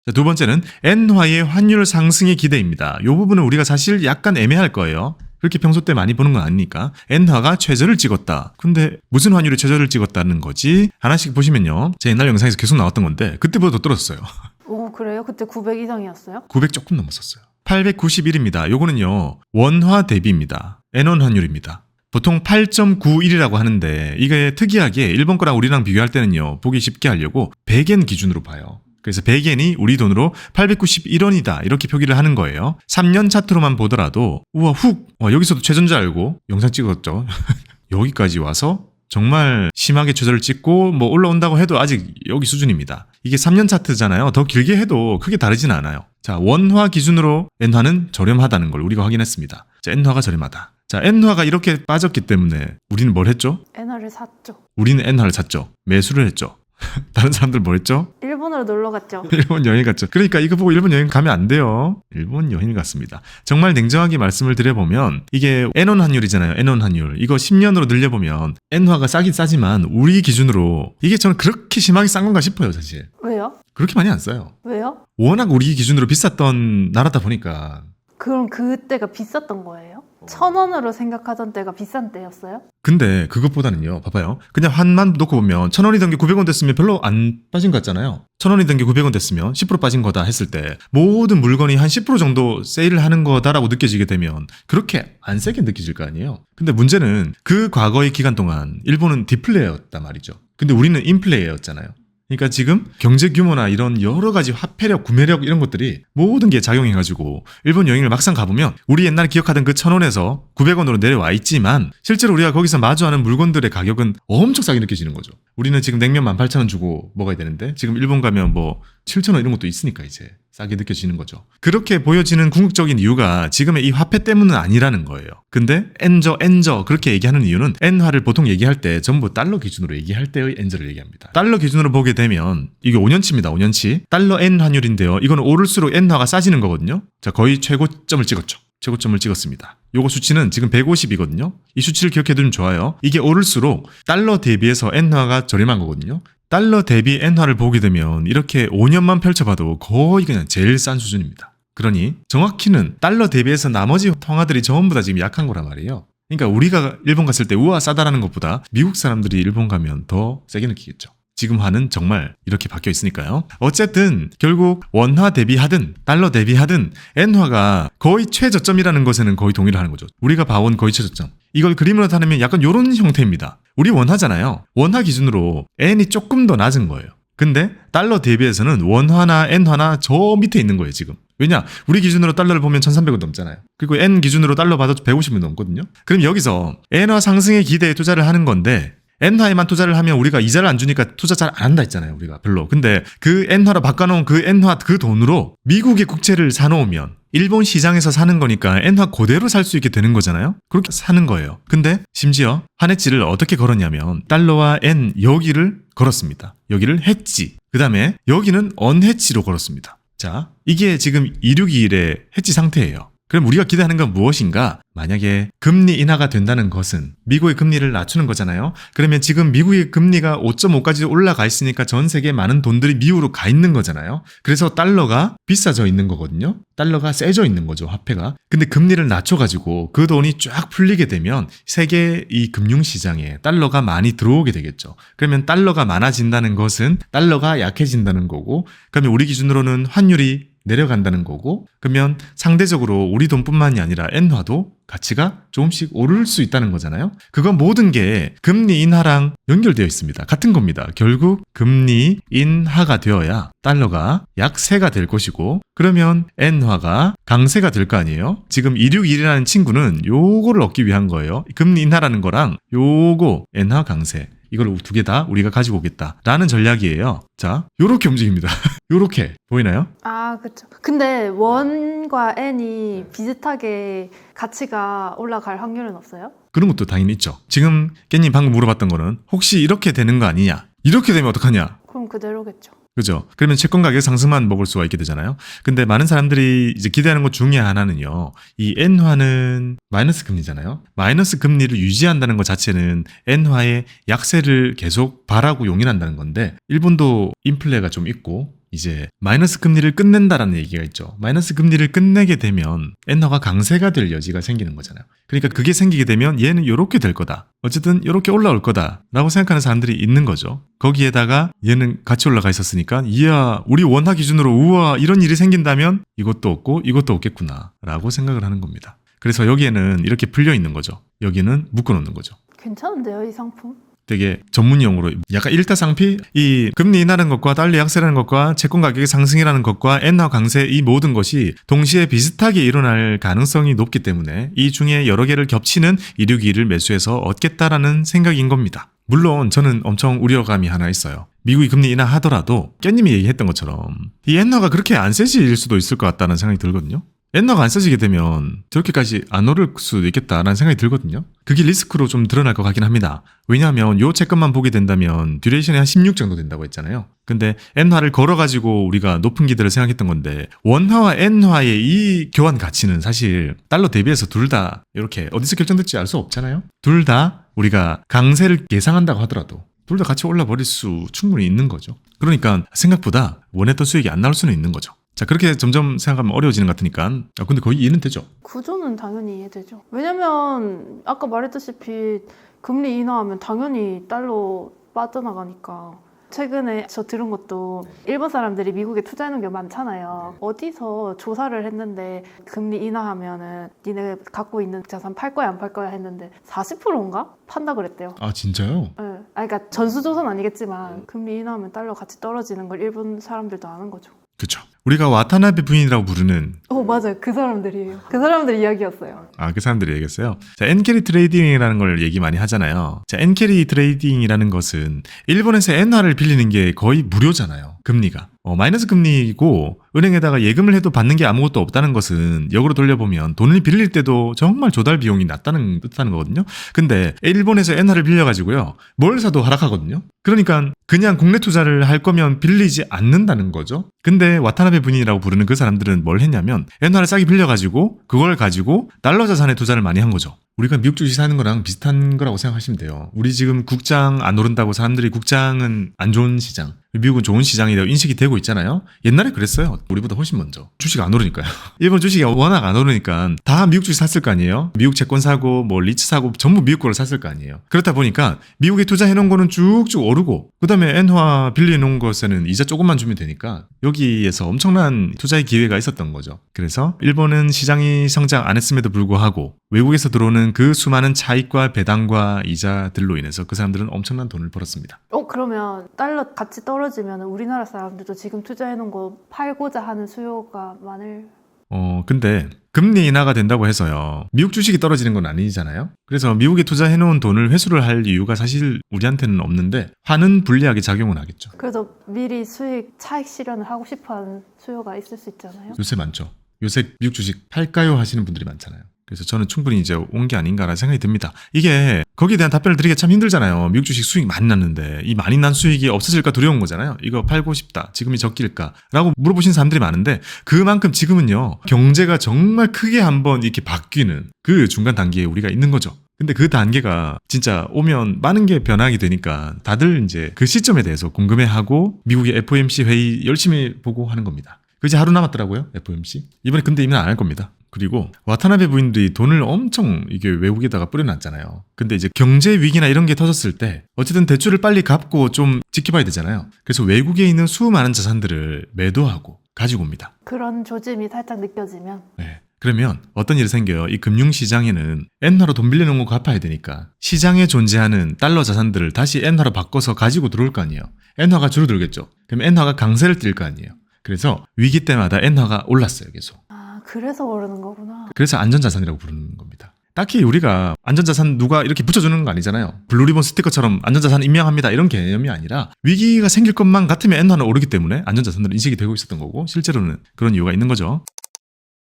A: 자, 두 번째는 엔화의 환율 상승의 기대입니다. 이 부분은 우리가 사실 약간 애매할 거예요. 그렇게 평소 때 많이 보는 건 아니니까. 엔화가 최저를 찍었다. 근데 무슨 환율이 최저를 찍었다는 거지? 하나씩 보시면요. 제 옛날 영상에서 계속 나왔던 건데 그때보다 더 떨어졌어요.
B: 오, 그래요? 그때 900 이상이었어요?
A: 900 조금 넘었었어요. 891입니다. 요거는요. 원화 대비입니다. 엔원 환율입니다. 보통 8.91이라고 하는데 이게 특이하게 일본 거랑 우리랑 비교할 때는요. 보기 쉽게 하려고 100엔 기준으로 봐요. 그래서 100엔이 우리 돈으로 891원이다 이렇게 표기를 하는 거예요. 3년 차트로만 보더라도 우와 여기서도 최저인 줄 알고 영상 찍었죠. 여기까지 와서 정말 심하게 최저를 찍고 뭐 올라온다고 해도 아직 여기 수준입니다. 이게 3년 차트잖아요. 더 길게 해도 크게 다르진 않아요. 자, 원화 기준으로 엔화는 저렴하다는 걸 우리가 확인했습니다. 자, 엔화가 저렴하다. 자, 엔화가 이렇게 빠졌기 때문에 우리는 뭘 했죠?
B: 엔화를 샀죠.
A: 우리는 엔화를 샀죠. 매수를 했죠. 다른 사람들 뭐 했죠?
B: 일본으로 놀러 갔죠.
A: 일본 여행 갔죠. 그러니까 이거 보고 일본 여행 가면 안 돼요. 일본 여행 갔습니다. 정말 냉정하게 말씀을 드려보면 이게 엔원 환율이잖아요. 엔원 환율. 이거 10년으로 늘려보면 엔화가 싸긴 싸지만 우리 기준으로 이게 저는 그렇게 심하게 싼 건가 싶어요. 사실.
B: 왜요?
A: 그렇게 많이 안 싸요.
B: 왜요?
A: 워낙 우리 기준으로 비쌌던 나라다 보니까.
B: 그럼 그때가 비쌌던 거예요? 1,000원으로 생각하던 때가 비싼 때였어요?
A: 근데 그것보다는요. 봐봐요. 그냥 환만 놓고 보면 1,000원이던 게 900원 됐으면 별로 안 빠진 것 같잖아요. 1,000원이던 게 900원 됐으면 10% 빠진 거다 했을 때 모든 물건이 한 10% 정도 세일을 하는 거다라고 느껴지게 되면 그렇게 안 세게 느껴질 거 아니에요. 근데 문제는 그 과거의 기간 동안 일본은 디플레이였단 말이죠. 근데 우리는 인플레이였잖아요. 그러니까 지금 경제 규모나 이런 여러 가지 화폐력, 구매력 이런 것들이 모든 게 작용해가지고 일본 여행을 막상 가보면 우리 옛날에 기억하던 그 1,000원에서 900원으로 내려와 있지만 실제로 우리가 거기서 마주하는 물건들의 가격은 엄청 싸게 느껴지는 거죠. 우리는 지금 냉면 18,000원 주고 먹어야 되는데 지금 일본 가면 뭐 7,000원 이런 것도 있으니까 이제 싸게 느껴지는 거죠. 그렇게 보여지는 궁극적인 이유가 지금의 이 화폐 때문은 아니라는 거예요. 근데 엔저 그렇게 얘기하는 이유는 엔화를 보통 얘기할 때 전부 달러 기준으로 얘기할 때의 엔저를 얘기합니다. 달러 기준으로 보게 되면 이게 5년치입니다. 5년치. 달러 엔 환율인데요. 이거는 오를수록 엔화가 싸지는 거거든요. 자, 거의 최고점을 찍었죠. 최고점을 찍었습니다. 요거 수치는 지금 150이거든요. 이 수치를 기억해두면 좋아요. 이게 오를수록 달러 대비해서 엔화가 저렴한 거거든요. 달러 대비 엔화를 보게 되면 이렇게 5년만 펼쳐봐도 거의 그냥 제일 싼 수준입니다. 그러니 정확히는 달러 대비해서 나머지 통화들이 전부 다 지금 약한 거란 말이에요. 그러니까 우리가 일본 갔을 때 우와 싸다라는 것보다 미국 사람들이 일본 가면 더 세게 느끼겠죠. 지금 화는 정말 이렇게 바뀌어 있으니까요. 어쨌든 결국 원화 대비하든 달러 대비하든 엔화가 거의 최저점이라는 것에는 거의 동의를 하는 거죠. 우리가 봐온 거의 최저점. 이걸 그림으로 나타내면 약간 이런 형태입니다. 우리 원화잖아요. 원화 기준으로 엔이 조금 더 낮은 거예요. 근데 달러 대비해서는 원화나 엔화나 저 밑에 있는 거예요 지금. 왜냐? 우리 기준으로 달러를 보면 1,300원 넘잖아요. 그리고 엔 기준으로 달러 받아도 150원 넘거든요. 그럼 여기서 엔화 상승의 기대에 투자를 하는 건데 엔화에만 투자를 하면 우리가 이자를 안 주니까 투자 잘 안 한다 했잖아요. 우리가 별로. 근데 그 엔화로 바꿔놓은 그 엔화 그 돈으로 미국의 국채를 사놓으면 일본 시장에서 사는 거니까 엔화 그대로 살 수 있게 되는 거잖아요. 그렇게 사는 거예요. 근데 심지어 환해지를 어떻게 걸었냐면 달러와 엔 여기를 걸었습니다. 여기를 해지. 그 다음에 여기는 언해지로 걸었습니다. 자, 이게 지금 2621의 해지 상태예요. 그럼 우리가 기대하는 건 무엇인가? 만약에 금리 인하가 된다는 것은 미국의 금리를 낮추는 거잖아요. 그러면 지금 미국의 금리가 5.5까지 올라가 있으니까 전 세계 많은 돈들이 미국으로 가 있는 거잖아요. 그래서 달러가 비싸져 있는 거거든요. 달러가 세져 있는 거죠, 화폐가. 근데 금리를 낮춰가지고 그 돈이 쫙 풀리게 되면 세계 이 금융시장에 달러가 많이 들어오게 되겠죠. 그러면 달러가 많아진다는 것은 달러가 약해진다는 거고, 그러면 우리 기준으로는 환율이 내려간다는 거고, 그러면 상대적으로 우리 돈뿐만이 아니라 엔화도 가치가 조금씩 오를 수 있다는 거잖아요. 그건 모든 게 금리 인하랑 연결되어 있습니다. 같은 겁니다. 결국 금리 인하가 되어야 달러가 약세가 될 것이고, 그러면 엔화가 강세가 될 거 아니에요. 지금 261이라는 친구는 요거를 얻기 위한 거예요. 금리 인하라는 거랑 요거 엔화 강세, 이걸 두 개 다 우리가 가지고 오겠다라는 전략이에요. 자, 요렇게 움직입니다. 요렇게 보이나요?
B: 아, 그쵸. 근데 원과 N이 비슷하게 가치가 올라갈 확률은 없어요?
A: 그런 것도 당연히 있죠. 지금 깻님 방금 물어봤던 거는 혹시 이렇게 되는 거 아니냐? 이렇게 되면 어떡하냐?
B: 그럼 그대로겠죠.
A: 그죠? 그러면 채권 가격 상승만 먹을 수가 있게 되잖아요. 근데 많은 사람들이 이제 기대하는 것 중에 하나는요. 이 엔화는 마이너스 금리잖아요. 마이너스 금리를 유지한다는 것 자체는 엔화의 약세를 계속 바라고 용인한다는 건데, 일본도 인플레가 좀 있고 이제 마이너스 금리를 끝낸다라는 얘기가 있죠. 마이너스 금리를 끝내게 되면 엔화가 강세가 될 여지가 생기는 거잖아요. 그러니까 그게 생기게 되면 얘는 이렇게 될 거다. 어쨌든 이렇게 올라올 거다라고 생각하는 사람들이 있는 거죠. 거기에다가 얘는 같이 올라가 있었으니까 이야, 우리 원화 기준으로 우와, 이런 일이 생긴다면 이것도 없고 이것도 없겠구나 라고 생각을 하는 겁니다. 그래서 여기에는 이렇게 풀려 있는 거죠. 여기는 묶어 놓는 거죠.
B: 괜찮은데요, 이 상품?
A: 되게 전문 용어로 약간 일타상피, 이 금리 인하라는 것과 달러 약세라는 것과 채권 가격의 상승이라는 것과 엔화 강세, 이 모든 것이 동시에 비슷하게 일어날 가능성이 높기 때문에 이 중에 여러 개를 겹치는 262를 매수해서 얻겠다라는 생각인 겁니다. 물론 저는 엄청 우려감이 하나 있어요. 미국이 금리 인하하더라도 깻님이 얘기했던 것처럼 이 엔화가 그렇게 안 세질 수도 있을 것 같다는 생각이 들거든요. 엔화가 안 써지게 되면 저렇게까지 안 오를 수도 있겠다라는 생각이 들거든요. 그게 리스크로 좀 드러날 것 같긴 합니다. 왜냐하면 요 채권만 보게 된다면 듀레이션이 한 16 정도 된다고 했잖아요. 근데 엔화를 걸어가지고 우리가 높은 기대를 생각했던 건데, 원화와 엔화의 이 교환 가치는 사실 달러 대비해서 둘 다 이렇게 어디서 결정될지 알 수 없잖아요. 둘 다 우리가 강세를 예상한다고 하더라도 둘 다 같이 올라버릴 수 충분히 있는 거죠. 그러니까 생각보다 원했던 수익이 안 나올 수는 있는 거죠. 자, 그렇게 점점 생각하면 어려워지는 것 같으니까. 근데 거의 이해는 되죠?
B: 구조는 당연히 이해되죠. 왜냐면 아까 말했다시피 금리 인하하면 당연히 달러 빠져나가니까. 최근에 저 들은 것도 일본 사람들이 미국에 투자하는 게 많잖아요. 어디서 조사를 했는데 금리 인하하면은 니네 갖고 있는 자산 팔 거야 안 팔 거야 했는데 40%인가? 판다 그랬대요.
A: 아, 진짜요?
B: 네. 그러니까 전수조사는 아니겠지만 금리 인하하면 달러 가치 떨어지는 걸 일본 사람들도 아는 거죠.
A: 그쵸. 우리가 와타나베 부인이라고 부르는,
B: 맞아요. 그 사람들이에요. 그 사람들 이야기였어요.
A: 그 사람들이 얘기했어요. 자, 엔캐리 트레이딩이라는 걸 얘기 많이 하잖아요. 자, 엔캐리 트레이딩이라는 것은 일본에서 엔화를 빌리는 게 거의 무료잖아요. 금리가. 마이너스 금리고 은행에다가 예금을 해도 받는 게 아무것도 없다는 것은 역으로 돌려보면 돈을 빌릴 때도 정말 조달 비용이 낮다는 뜻하는 거거든요. 근데 일본에서 엔화를 빌려가지고요, 뭘 사도 하락하거든요. 그러니까 그냥 국내 투자를 할 거면 빌리지 않는다는 거죠. 근데 와타나베 분이라고 부르는 그 사람들은 뭘 했냐면 엔화를 싸게 빌려가지고 그걸 가지고 달러 자산에 투자를 많이 한 거죠. 우리가 미국 주식 사는 거랑 비슷한 거라고 생각하시면 돼요. 우리 지금 국장 안 오른다고 사람들이 국장은 안 좋은 시장, 미국은 좋은 시장이라고 인식이 되고 있잖아요. 옛날에 그랬어요. 우리보다 훨씬 먼저. 주식 안 오르니까요. 일본 주식이 워낙 안 오르니까 다 미국 주식 샀을 거 아니에요. 미국 채권 사고 뭐 리츠 사고 전부 미국 거를 샀을 거 아니에요. 그렇다 보니까 미국에 투자해놓은 거는 쭉쭉 오르고, 그 다음에 엔화 빌려놓은 것에는 이자 조금만 주면 되니까 여기에서 엄청난 투자의 기회가 있었던 거죠. 그래서 일본은 시장이 성장 안 했음에도 불구하고 외국에서 들어오는 그 수많은 차익과 배당과 이자들로 인해서 그 사람들은 엄청난 돈을 벌었습니다.
B: 그러면 달러 가치 떨어지면 우리나라 사람들도 지금 투자해놓은 거 팔고자 하는 수요가 많을...
A: 근데 금리 인하가 된다고 해서요, 미국 주식이 떨어지는 건 아니잖아요. 그래서 미국에 투자해놓은 돈을 회수를 할 이유가 사실 우리한테는 없는데 환은 불리하게 작용은 하겠죠.
B: 그래서 미리 수익 차익 실현을 하고 싶어하는 수요가 있을 수 있잖아요.
A: 요새 많죠. 요새 미국 주식 팔까요 하시는 분들이 많잖아요. 그래서 저는 충분히 이제 온 게 아닌가라는 생각이 듭니다. 이게 거기에 대한 답변을 드리기가 참 힘들잖아요. 미국 주식 수익 많이 났는데 이 많이 난 수익이 없어질까 두려운 거잖아요. 이거 팔고 싶다, 지금이 적길까 라고 물어보신 사람들이 많은데, 그만큼 지금은요 경제가 정말 크게 한번 이렇게 바뀌는 그 중간 단계에 우리가 있는 거죠. 근데 그 단계가 진짜 오면 많은 게 변하게 되니까 다들 이제 그 시점에 대해서 궁금해하고 미국의 FOMC 회의 열심히 보고 하는 겁니다. 그 이제 하루 남았더라고요, FOMC. 이번에 근데 이면 안 할 겁니다. 그리고 와타나베 부인들이 돈을 엄청 이게 외국에다가 뿌려놨잖아요. 근데 이제 경제 위기나 이런 게 터졌을 때 어쨌든 대출을 빨리 갚고 좀 지켜봐야 되잖아요. 그래서 외국에 있는 수많은 자산들을 매도하고 가지고 옵니다.
B: 그런 조짐이 살짝 느껴지면
A: 네. 그러면 어떤 일이 생겨요? 이 금융시장에는 엔화로 돈 빌려놓은 거 갚아야 되니까 시장에 존재하는 달러 자산들을 다시 엔화로 바꿔서 가지고 들어올 거 아니에요. 엔화가 줄어들겠죠. 그럼 엔화가 강세를 띨 거 아니에요. 그래서 위기 때마다 엔화가 올랐어요, 계속.
B: 아 그래서 오르는 거구나.
A: 그래서 안전자산이라고 부르는 겁니다. 딱히 우리가 안전자산 누가 이렇게 붙여주는 거 아니잖아요. 블루리본 스티커처럼 안전자산 임명합니다 이런 개념이 아니라 위기가 생길 것만 같으면 엔화는 오르기 때문에 안전자산으로 인식이 되고 있었던 거고 실제로는 그런 이유가 있는 거죠.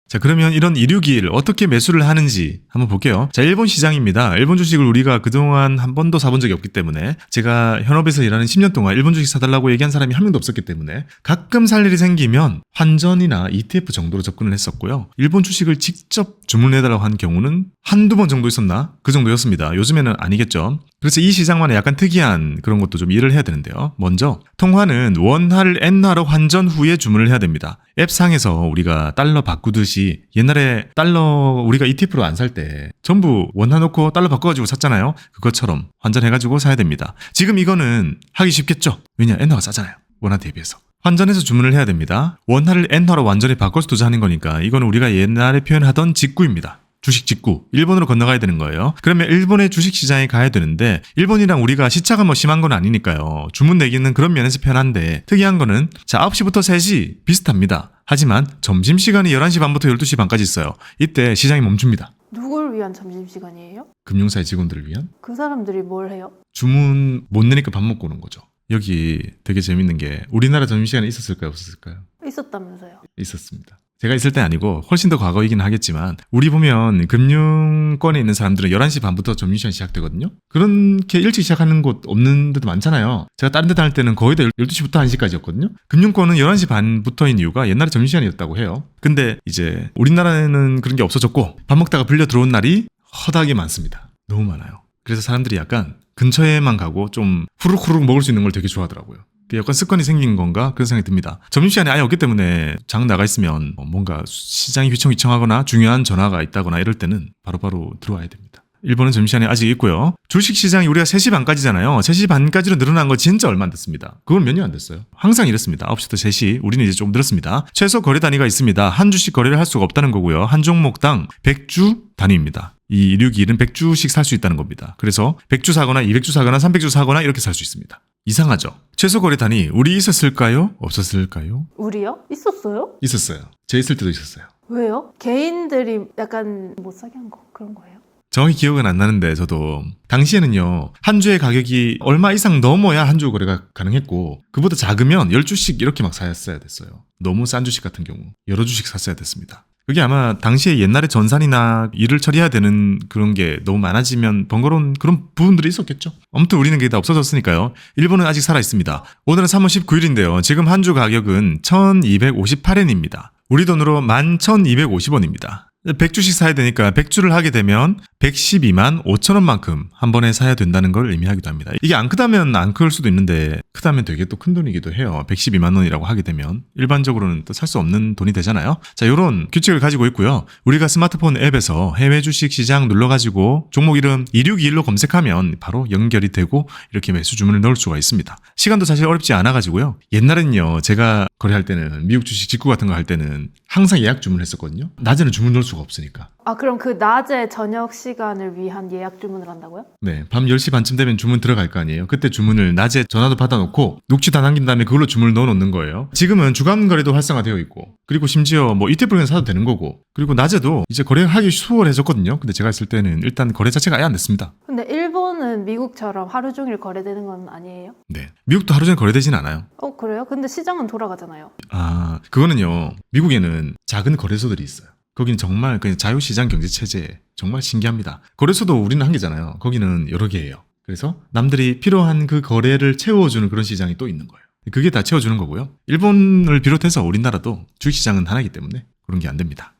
A: 자, 그러면 이런 이류기를 어떻게 매수를 하는지 한번 볼게요. 자, 일본 시장입니다. 일본 주식을 우리가 그동안 한 번도 사본 적이 없기 때문에 제가 현업에서 일하는 10년 동안 일본 주식 사달라고 얘기한 사람이 한 명도 없었기 때문에 가끔 살 일이 생기면 환전이나 ETF 정도로 접근을 했었고요. 일본 주식을 직접 주문해달라고 한 경우는 한두 번 정도 있었나? 그 정도였습니다. 요즘에는 아니겠죠. 그래서 이 시장만의 약간 특이한 그런 것도 좀 이해를 해야 되는데요. 먼저 통화는 원화를 엔화로 환전 후에 주문을 해야 됩니다. 앱상에서 우리가 달러 바꾸듯이 옛날에 달러 우리가 ETF로 안 살 때 전부 원화 놓고 달러 바꿔가지고 샀잖아요. 그것처럼 환전해가지고 사야 됩니다. 지금 이거는 하기 쉽겠죠? 왜냐? 엔화가 싸잖아요. 원화 대비해서. 환전해서 주문을 해야 됩니다. 원화를 엔화로 완전히 바꿔서 투자하는 거니까 이거는 우리가 옛날에 표현하던 직구입니다. 주식 직구. 일본으로 건너가야 되는 거예요. 그러면 일본의 주식 시장에 가야 되는데 일본이랑 우리가 시차가 뭐 심한 건 아니니까요. 주문 내기는 그런 면에서 편한데 특이한 거는 자 9시부터 3시 비슷합니다. 하지만 점심시간이 11시 반부터 12시 반까지 있어요. 이때 시장이 멈춥니다.
B: 누굴 위한 점심시간이에요?
A: 금융사의 직원들을 위한?
B: 그 사람들이 뭘 해요?
A: 주문 못 내니까 밥 먹고 오는 거죠. 여기 되게 재밌는 게 우리나라 점심시간에 있었을까요? 없었을까요?
B: 있었다면서요.
A: 있었습니다. 제가 있을 때 아니고 훨씬 더 과거이긴 하겠지만 우리 보면 금융권에 있는 사람들은 11시 반부터 점심시간이 시작되거든요. 그렇게 일찍 시작하는 곳 없는 데도 많잖아요. 제가 다른 데 다닐 때는 거의 다 12시부터 1시까지였거든요. 금융권은 11시 반부터인 이유가 옛날에 점심시간이었다고 해요. 근데 이제 우리나라에는 그런 게 없어졌고 밥 먹다가 불려 들어온 날이 허다하게 많습니다. 너무 많아요. 그래서 사람들이 약간 근처에만 가고 좀 후룩후룩 먹을 수 있는 걸 되게 좋아하더라고요. 약간 습관이 생긴 건가 그런 생각이 듭니다. 점심시간에 아예 없기 때문에 장 나가 있으면 뭔가 시장이 휘청휘청하거나 중요한 전화가 있다거나 이럴 때는 바로바로 들어와야 됩니다. 일본은 점심시간에 아직 있고요. 주식시장이 우리가 3시 반까지잖아요. 3시 반까지로 늘어난 거 진짜 얼마 안 됐습니다. 그건 몇 년 안 됐어요. 항상 이렇습니다. 9시부터 3시. 우리는 이제 좀 늘었습니다. 최소 거래 단위가 있습니다. 한 주씩 거래를 할 수가 없다는 거고요. 한 종목당 100주 단위입니다. 이 161은 100주씩 살 수 있다는 겁니다. 그래서 100주 사거나 200주 사거나 300주 사거나 이렇게 살 수 있습니다. 이상하죠? 최소 거래 단위 우리 있었을까요? 없었을까요?
B: 우리요? 있었어요?
A: 있었어요. 제 있을 때도 있었어요.
B: 왜요? 개인들이 약간 못 사게 한 거 그런 거예요?
A: 정확히 기억은 안 나는데 저도 당시에는요 한 주의 가격이 얼마 이상 넘어야 한 주 거래가 가능했고 그보다 작으면 10주씩 이렇게 막 샀어야 됐어요. 너무 싼 주식 같은 경우 여러 주씩 샀어야 됐습니다. 그게 아마 당시에 옛날에 전산이나 일을 처리해야 되는 그런 게 너무 많아지면 번거로운 그런 부분들이 있었겠죠. 아무튼 우리는 그게 다 없어졌으니까요. 일본은 아직 살아있습니다. 오늘은 3월 19일인데요. 지금 한 주 가격은 1258엔입니다. 우리 돈으로 11,250원입니다. 100주씩 사야 되니까 100주를 하게 되면 112만 5천원만큼 한 번에 사야 된다는 걸 의미하기도 합니다. 이게 안 크다면 안 클 수도 있는데 크다면 되게 또 큰 돈이기도 해요. 112만 원이라고 하게 되면 일반적으로는 또 살 수 없는 돈이 되잖아요. 자, 이런 규칙을 가지고 있고요. 우리가 스마트폰 앱에서 해외 주식 시장 눌러가지고 종목 이름 261로 검색하면 바로 연결이 되고 이렇게 매수 주문을 넣을 수가 있습니다. 시간도 사실 어렵지 않아가지고요. 옛날엔요 제가 거래할 때는 미국 주식 직구 같은 거 할 때는 항상 예약 주문을 했었거든요. 낮에는 주문 넣을 수가 없으니까.
B: 아 그럼 그 낮에 저녁 시간을 위한 예약 주문을 한다고요?
A: 네, 밤 10시 반쯤 되면 주문 들어갈 거 아니에요. 그때 주문을 낮에 전화도 받아놓고 녹취 다 남긴 다음에 그걸로 주문을 넣어놓는 거예요. 지금은 주간 거래도 활성화되어 있고 그리고 심지어 뭐 ETF를 사도 되는 거고 그리고 낮에도 이제 거래하기 수월해졌거든요. 근데 제가 있을 때는 일단 거래 자체가 아예 안 됐습니다.
B: 근데 일본은 미국처럼 하루 종일 거래되는 건 아니에요?
A: 네, 미국도 하루 종일 거래되진 않아요.
B: 그래요? 근데 시장은 돌아가잖아요.
A: 아, 그거는요. 미국에는 작은 거래소들이 있어요. 거기는 정말 그냥 자유시장 경제체제 정말 신기합니다. 거래소도 우리는 한 개잖아요. 거기는 여러 개예요. 그래서 남들이 필요한 그 거래를 채워주는 그런 시장이 또 있는 거예요. 그게 다 채워주는 거고요. 일본을 비롯해서 우리나라도 주식시장은 하나이기 때문에 그런 게 안 됩니다.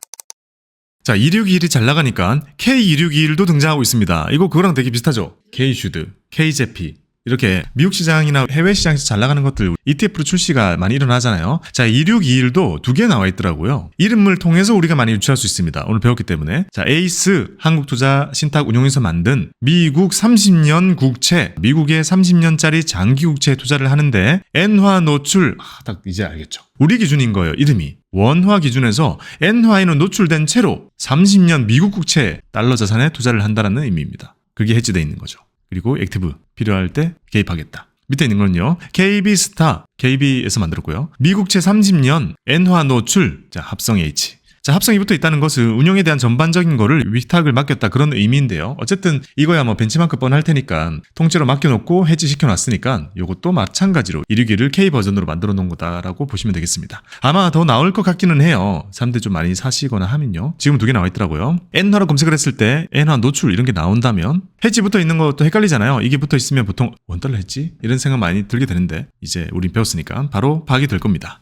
A: 자, 2621이 잘 나가니까 K2621도 등장하고 있습니다. 이거 그거랑 되게 비슷하죠? K슈드, K제피, 이렇게 미국 시장이나 해외 시장에서 잘 나가는 것들 ETF로 출시가 많이 일어나잖아요. 자, 2621도 두 개 나와 있더라고요. 이름을 통해서 우리가 많이 유추할 수 있습니다. 오늘 배웠기 때문에. 자, 에이스 한국투자신탁운용에서 만든 미국 30년 국채, 미국의 30년짜리 장기 국채에 투자를 하는데 엔화 노출, 딱 이제 알겠죠. 우리 기준인 거예요. 이름이. 원화 기준에서 엔화에는 노출된 채로 30년 미국 국채 달러 자산에 투자를 한다는 의미입니다. 그게 해지되어 있는 거죠. 그리고 액티브 필요할 때 개입하겠다. 밑에 있는 건요. KB스타, KB에서 만들었고요. 미국채 30년 엔화 노출, 자, 합성 H. 자, 합성이 붙어 있다는 것은 운용에 대한 전반적인 거를 위탁을 맡겼다 그런 의미인데요. 어쨌든 이거야 뭐 벤치마크 뻔할 테니까 통째로 맡겨놓고 해지 시켜놨으니까 이것도 마찬가지로 1위기를 K 버전으로 만들어 놓은 거다라고 보시면 되겠습니다. 아마 더 나올 것 같기는 해요. 사람들이 좀 많이 사시거나 하면요. 지금 두 개 나와 있더라고요. 엔화로 검색을 했을 때 엔화 노출 이런 게 나온다면 해지 붙어 있는 것도 헷갈리잖아요. 이게 붙어 있으면 보통 원달러 해지? 이런 생각 많이 들게 되는데 이제 우린 배웠으니까 바로 파악이 될 겁니다.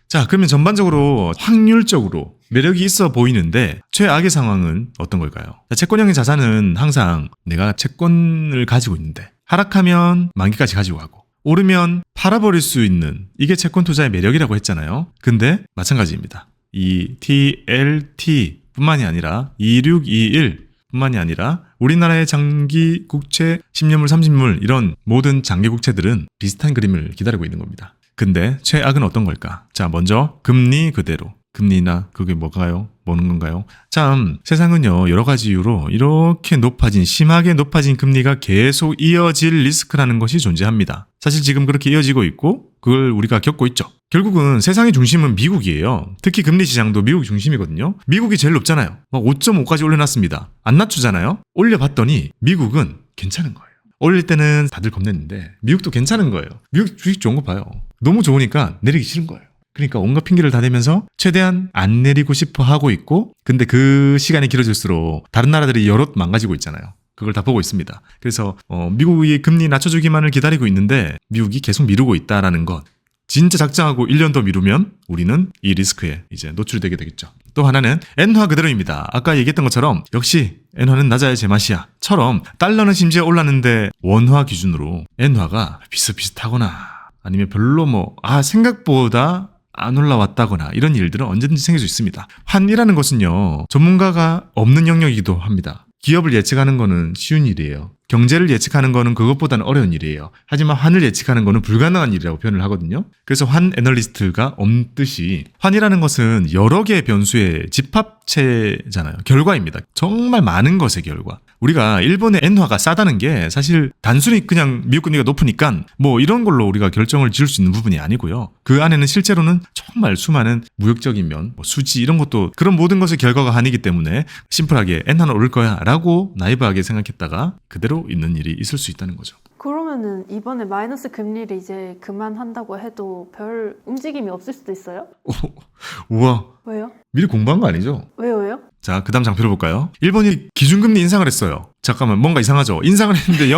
A: 자, 그러면 전반적으로 확률적으로 매력이 있어 보이는데 최악의 상황은 어떤 걸까요? 자, 채권형의 자산은 항상 내가 채권을 가지고 있는데 하락하면 만기까지 가지고 가고 오르면 팔아버릴 수 있는 이게 채권 투자의 매력이라고 했잖아요. 근데 마찬가지입니다. 이 TLT 뿐만이 아니라 2621 뿐만이 아니라 우리나라의 장기 국채 10년물 30물 이런 모든 장기 국채들은 비슷한 그림을 기다리고 있는 겁니다. 근데 최악은 어떤 걸까? 자, 먼저 금리 그대로. 금리나 그게 뭐가요? 뭐는 건가요? 참, 세상은요, 여러 가지 이유로 이렇게 심하게 높아진 금리가 계속 이어질 리스크라는 것이 존재합니다. 사실 지금 그렇게 이어지고 있고, 그걸 우리가 겪고 있죠. 결국은 세상의 중심은 미국이에요. 특히 금리 시장도 미국이 중심이거든요. 미국이 제일 높잖아요. 막 5.5까지 올려놨습니다. 안 낮추잖아요? 올려봤더니 미국은 괜찮은 거예요. 올릴 때는 다들 겁냈는데 미국도 괜찮은 거예요. 미국 주식 좋은 거 봐요. 너무 좋으니까 내리기 싫은 거예요. 그러니까 온갖 핑계를 다 대면서 최대한 안 내리고 싶어 하고 있고 근데 그 시간이 길어질수록 다른 나라들이 여럿 망가지고 있잖아요. 그걸 다 보고 있습니다. 그래서 미국이 금리 낮춰주기만을 기다리고 있는데 미국이 계속 미루고 있다라는 것. 진짜 작정하고 1년 더 미루면 우리는 이 리스크에 이제 노출되게 되겠죠. 또 하나는 엔화 그대로입니다. 아까 얘기했던 것처럼 역시 엔화는 낮아야 제맛이야 처럼 달러는 심지어 올랐는데 원화 기준으로 엔화가 비슷비슷하거나 아니면 별로 생각보다 안 올라왔다거나 이런 일들은 언제든지 생길 수 있습니다. 환이라는 것은요, 전문가가 없는 영역이기도 합니다. 기업을 예측하는 거는 쉬운 일이에요. 경제를 예측하는 거는 그것보다는 어려운 일이에요. 하지만 환을 예측하는 거는 불가능한 일이라고 표현을 하거든요. 그래서 환 애널리스트가 없듯이 환이라는 것은 여러 개의 변수의 집합체잖아요. 결과입니다. 정말 많은 것의 결과. 우리가 일본의 엔화가 싸다는 게 사실 단순히 그냥 미국 금리가 높으니까 이런 걸로 우리가 결정을 지을 수 있는 부분이 아니고요. 그 안에는 실제로는 정말 수많은 무역적인 면, 수지 이런 것도 그런 모든 것의 결과가 아니기 때문에 심플하게 엔화는 오를 거야 라고 나이브하게 생각했다가 그대로 있는 일이 있을 수 있다는 거죠.
B: 그러면은 이번에 마이너스 금리를 이제 그만한다고 해도 별 움직임이 없을 수도 있어요?
A: 우와.
B: 왜요?
A: 미리 공부한 거 아니죠?
B: 왜요?
A: 자, 그 다음 장표를 볼까요? 일본이 기준금리 인상을 했어요. 잠깐만, 뭔가 이상하죠? 인상을 했는데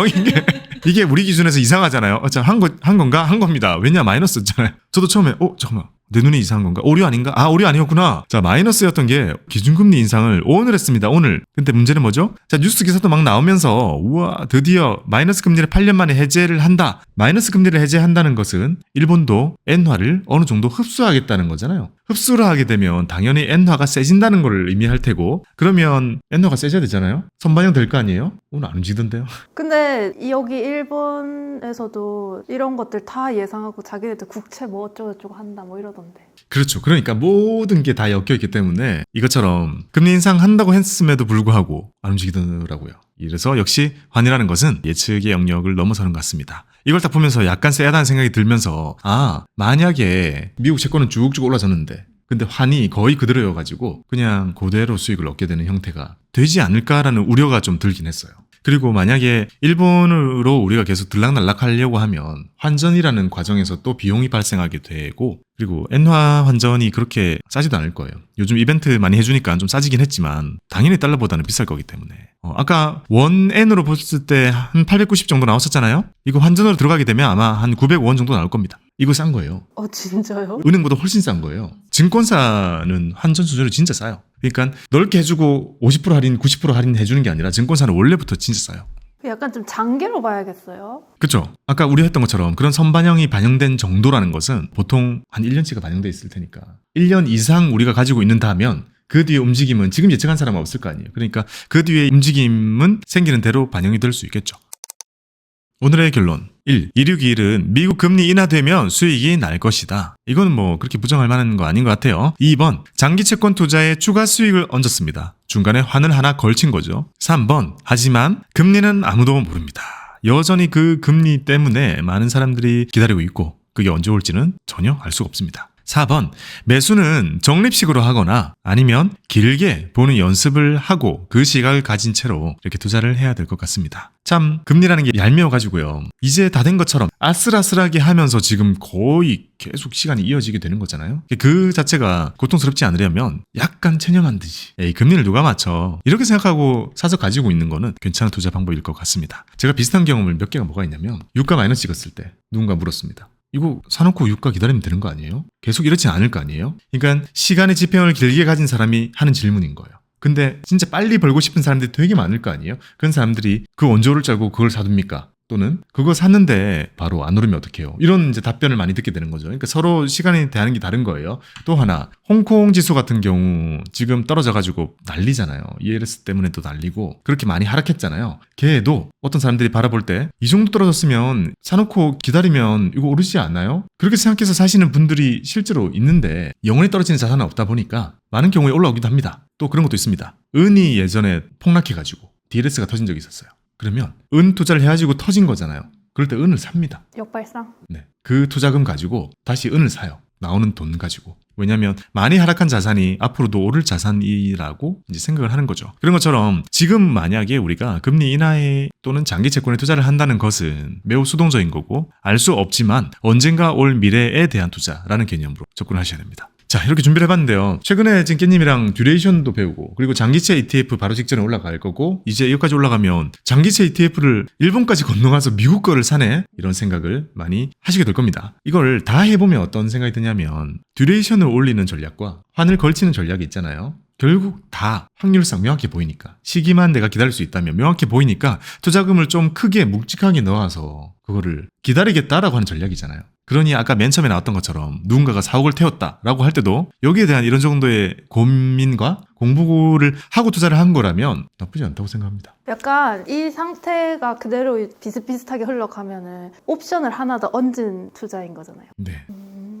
A: 이게 우리 기준에서 이상하잖아요. 자, 한 건가? 한 겁니다. 왜냐, 마이너스였잖아요. 저도 처음에, 잠깐만. 내 눈이 이상한 건가? 오류 아닌가? 오류 아니었구나. 자, 마이너스였던 게 기준금리 인상을 오늘 했습니다. 오늘. 근데 문제는 뭐죠? 자, 뉴스 기사도 막 나오면서 우와, 드디어 마이너스 금리를 8년 만에 해제를 한다. 마이너스 금리를 해제한다는 것은 일본도 엔화를 어느 정도 흡수하겠다는 거잖아요. 흡수를 하게 되면 당연히 엔화가 세진다는 걸 의미할 테고 그러면 엔화가 세져야 되잖아요. 선반영 될 거 아니에요? 오늘 안 움직이던데요.
B: 근데 여기 일본에서도 이런 것들 다 예상하고 자기네들 국채 어쩌고저쩌고 한다 이러던데.
A: 그렇죠. 그러니까 모든 게 다 엮여있기 때문에 이것처럼 금리 인상한다고 했음에도 불구하고 안 움직이더라고요. 이래서 역시 환이라는 것은 예측의 영역을 넘어서는 것 같습니다. 이걸 딱 보면서 약간 쎄하다는 생각이 들면서 만약에 미국 채권은 쭉쭉 올라졌는데 근데 환이 거의 그대로여가지고 그냥 그대로 수익을 얻게 되는 형태가 되지 않을까라는 우려가 좀 들긴 했어요. 그리고 만약에 일본으로 우리가 계속 들락날락 하려고 하면 환전이라는 과정에서 또 비용이 발생하게 되고 그리고 엔화 환전이 그렇게 싸지도 않을 거예요. 요즘 이벤트 많이 해주니까 좀 싸지긴 했지만 당연히 달러보다는 비쌀 거기 때문에 아까 원엔으로 봤을 때 한 890 정도 나왔었잖아요. 이거 환전으로 들어가게 되면 아마 한 905원 정도 나올 겁니다. 이거 싼 거예요.
B: 진짜요?
A: 은행보다 훨씬 싼 거예요. 증권사는 환전 수수료 진짜 싸요. 그러니까 넓게 해주고 50% 할인, 90% 할인 해주는 게 아니라 증권사는 원래부터 진짜 싸요.
B: 약간 좀 장기로 봐야겠어요.
A: 그쵸? 아까 우리 했던 것처럼 그런 선반영이 반영된 정도라는 것은 보통 한 1년치가 반영돼 있을 테니까 1년 이상 우리가 가지고 있는다 하면 그 뒤에 움직임은 지금 예측한 사람은 없을 거 아니에요. 그러니까 그 뒤에 움직임은 생기는 대로 반영이 될 수 있겠죠. 오늘의 결론 1. 2621은 미국 금리 인하되면 수익이 날 것이다. 이건 뭐 그렇게 부정할 만한 거 아닌 것 같아요. 2번 장기 채권 투자에 추가 수익을 얹었습니다. 중간에 환을 하나 걸친 거죠. 3번 하지만 금리는 아무도 모릅니다. 여전히 그 금리 때문에 많은 사람들이 기다리고 있고 그게 언제 올지는 전혀 알 수가 없습니다. 4번 매수는 적립식으로 하거나 아니면 길게 보는 연습을 하고 그 시각을 가진 채로 이렇게 투자를 해야 될 것 같습니다. 참 금리라는 게 얄미워가지고요. 이제 다 된 것처럼 아슬아슬하게 하면서 지금 거의 계속 시간이 이어지게 되는 거잖아요. 그 자체가 고통스럽지 않으려면 약간 체념한 듯이 에이 금리를 누가 맞춰 이렇게 생각하고 사서 가지고 있는 거는 괜찮은 투자 방법일 것 같습니다. 제가 비슷한 경험을 몇 개가 뭐가 있냐면 유가 마이너스 찍었을 때 누군가 물었습니다. 이거 사놓고 유가 기다리면 되는 거 아니에요? 계속 이렇지 않을 거 아니에요? 그러니까 시간의 지평을 길게 가진 사람이 하는 질문인 거예요. 근데 진짜 빨리 벌고 싶은 사람들이 되게 많을 거 아니에요? 그런 사람들이 그 원조를 짜고 그걸 사둡니까? 또는 그거 샀는데 바로 안 오르면 어떡해요? 이런 이제 답변을 많이 듣게 되는 거죠. 그러니까 서로 시간이 대하는 게 다른 거예요. 또 하나 홍콩 지수 같은 경우 지금 떨어져가지고 난리잖아요. ELS 때문에도 난리고 그렇게 많이 하락했잖아요. 걔도 어떤 사람들이 바라볼 때 이 정도 떨어졌으면 사놓고 기다리면 이거 오르지 않나요? 그렇게 생각해서 사시는 분들이 실제로 있는데 영원히 떨어지는 자산은 없다 보니까 많은 경우에 올라오기도 합니다. 또 그런 것도 있습니다. 은이 예전에 폭락해가지고 DLS가 터진 적이 있었어요. 그러면 은 투자를 해가지고 터진 거잖아요. 그럴 때 은을 삽니다.
B: 역발상.
A: 네, 그 투자금 가지고 다시 은을 사요. 나오는 돈 가지고. 왜냐하면 많이 하락한 자산이 앞으로도 오를 자산이라고 이제 생각을 하는 거죠. 그런 것처럼 지금 만약에 우리가 금리 인하에 또는 장기 채권에 투자를 한다는 것은 매우 수동적인 거고 알 수 없지만 언젠가 올 미래에 대한 투자라는 개념으로 접근하셔야 됩니다. 자, 이렇게 준비를 해봤는데요. 최근에 지금 깻님이랑 듀레이션도 배우고 그리고 장기채 ETF 바로 직전에 올라갈 거고 이제 여기까지 올라가면 장기채 ETF를 일본까지 건너가서 미국 거를 사네? 이런 생각을 많이 하시게 될 겁니다. 이걸 다 해보면 어떤 생각이 드냐면 듀레이션을 올리는 전략과 환을 걸치는 전략이 있잖아요. 결국 다 확률상 명확해 보이니까 시기만 내가 기다릴 수 있다면 명확해 보이니까 투자금을 좀 크게 묵직하게 넣어서 그거를 기다리겠다라고 하는 전략이잖아요. 그러니 아까 맨 처음에 나왔던 것처럼 누군가가 4억을 태웠다라고 할 때도 여기에 대한 이런 정도의 고민과 공부를 하고 투자를 한 거라면 나쁘지 않다고 생각합니다.
B: 약간 이 상태가 그대로 비슷비슷하게 흘러가면은 옵션을 하나 더 얹은 투자인 거잖아요.
A: 네.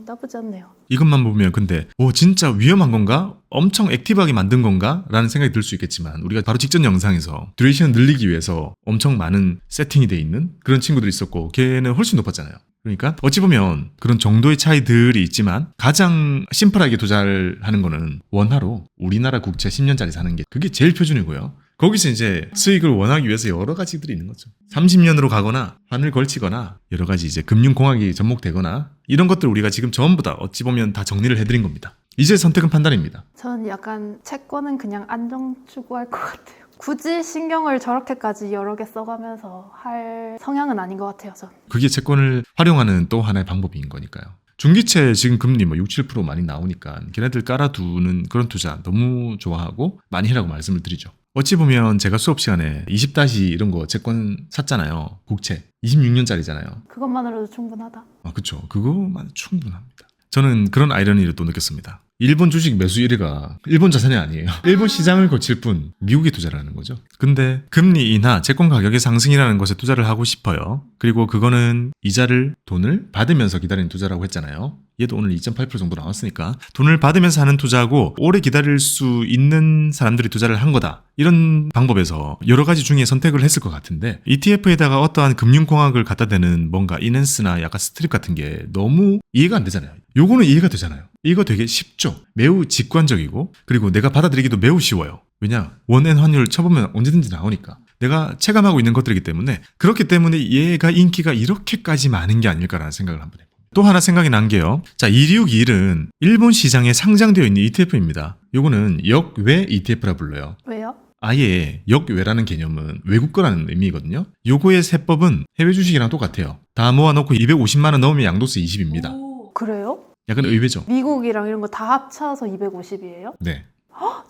B: 나쁘지 않네요.
A: 이것만 보면 근데 진짜 위험한 건가? 엄청 액티브하게 만든 건가? 라는 생각이 들 수 있겠지만 우리가 바로 직전 영상에서 듀레이션을 늘리기 위해서 엄청 많은 세팅이 돼 있는 그런 친구들이 있었고 걔는 훨씬 높았잖아요. 그러니까 어찌 보면 그런 정도의 차이들이 있지만 가장 심플하게 투자를 하는 거는 원화로 우리나라 국채 10년짜리 사는 게 그게 제일 표준이고요. 거기서 이제 수익을 원하기 위해서 여러 가지들이 있는 거죠. 30년으로 가거나 환을 걸치거나 여러 가지 이제 금융공학이 접목되거나 이런 것들 우리가 지금 전부 다 어찌 보면 다 정리를 해드린 겁니다. 이제 선택은 판단입니다.
B: 저는 약간 채권은 그냥 안정 추구할 것 같아요. 굳이 신경을 저렇게까지 여러 개 써가면서 할 성향은 아닌 것 같아요, 전.
A: 그게 채권을 활용하는 또 하나의 방법인 거니까요. 중기채 지금 금리 6, 7% 많이 나오니까 걔네들 깔아두는 그런 투자 너무 좋아하고 많이 해라고 말씀을 드리죠. 어찌 보면 제가 수업 시간에 20- 이런 거 채권 샀잖아요. 국채. 26년짜리잖아요.
B: 그것만으로도 충분하다.
A: 그쵸. 그거만 충분합니다. 저는 그런 아이러니를 또 느꼈습니다. 일본 주식 매수 1위가 일본 자산이 아니에요. 일본 시장을 거칠 뿐 미국에 투자를 하는 거죠. 근데 금리 인하, 채권 가격의 상승이라는 것에 투자를 하고 싶어요. 그리고 그거는 이자를 돈을 받으면서 기다리는 투자라고 했잖아요. 얘도 오늘 2.8% 정도 나왔으니까 돈을 받으면서 하는 투자고 오래 기다릴 수 있는 사람들이 투자를 한 거다. 이런 방법에서 여러 가지 중에 선택을 했을 것 같은데 ETF에다가 어떠한 금융공학을 갖다 대는 뭔가 이넨스나 약간 스트립 같은 게 너무 이해가 안 되잖아요. 요거는 이해가 되잖아요. 이거 되게 쉽죠. 매우 직관적이고 그리고 내가 받아들이기도 매우 쉬워요. 왜냐? 원엔 환율 쳐보면 언제든지 나오니까. 내가 체감하고 있는 것들이기 때문에 그렇기 때문에 얘가 인기가 이렇게까지 많은 게 아닐까라는 생각을 한번 해봅니다. 또 하나 생각이 난 게요. 자, 2621은 일본 시장에 상장되어 있는 ETF입니다. 요거는 역외 ETF라 불러요.
B: 왜요?
A: 아예 역외라는 개념은 외국 거라는 의미거든요. 요거의 세법은 해외 주식이랑 똑같아요. 다 모아놓고 250만 원 넣으면 양도세 20입니다.
B: 그래요?
A: 약간 의외죠?
B: 미국이랑 이런 거 다 합쳐서 250이에요?
A: 네.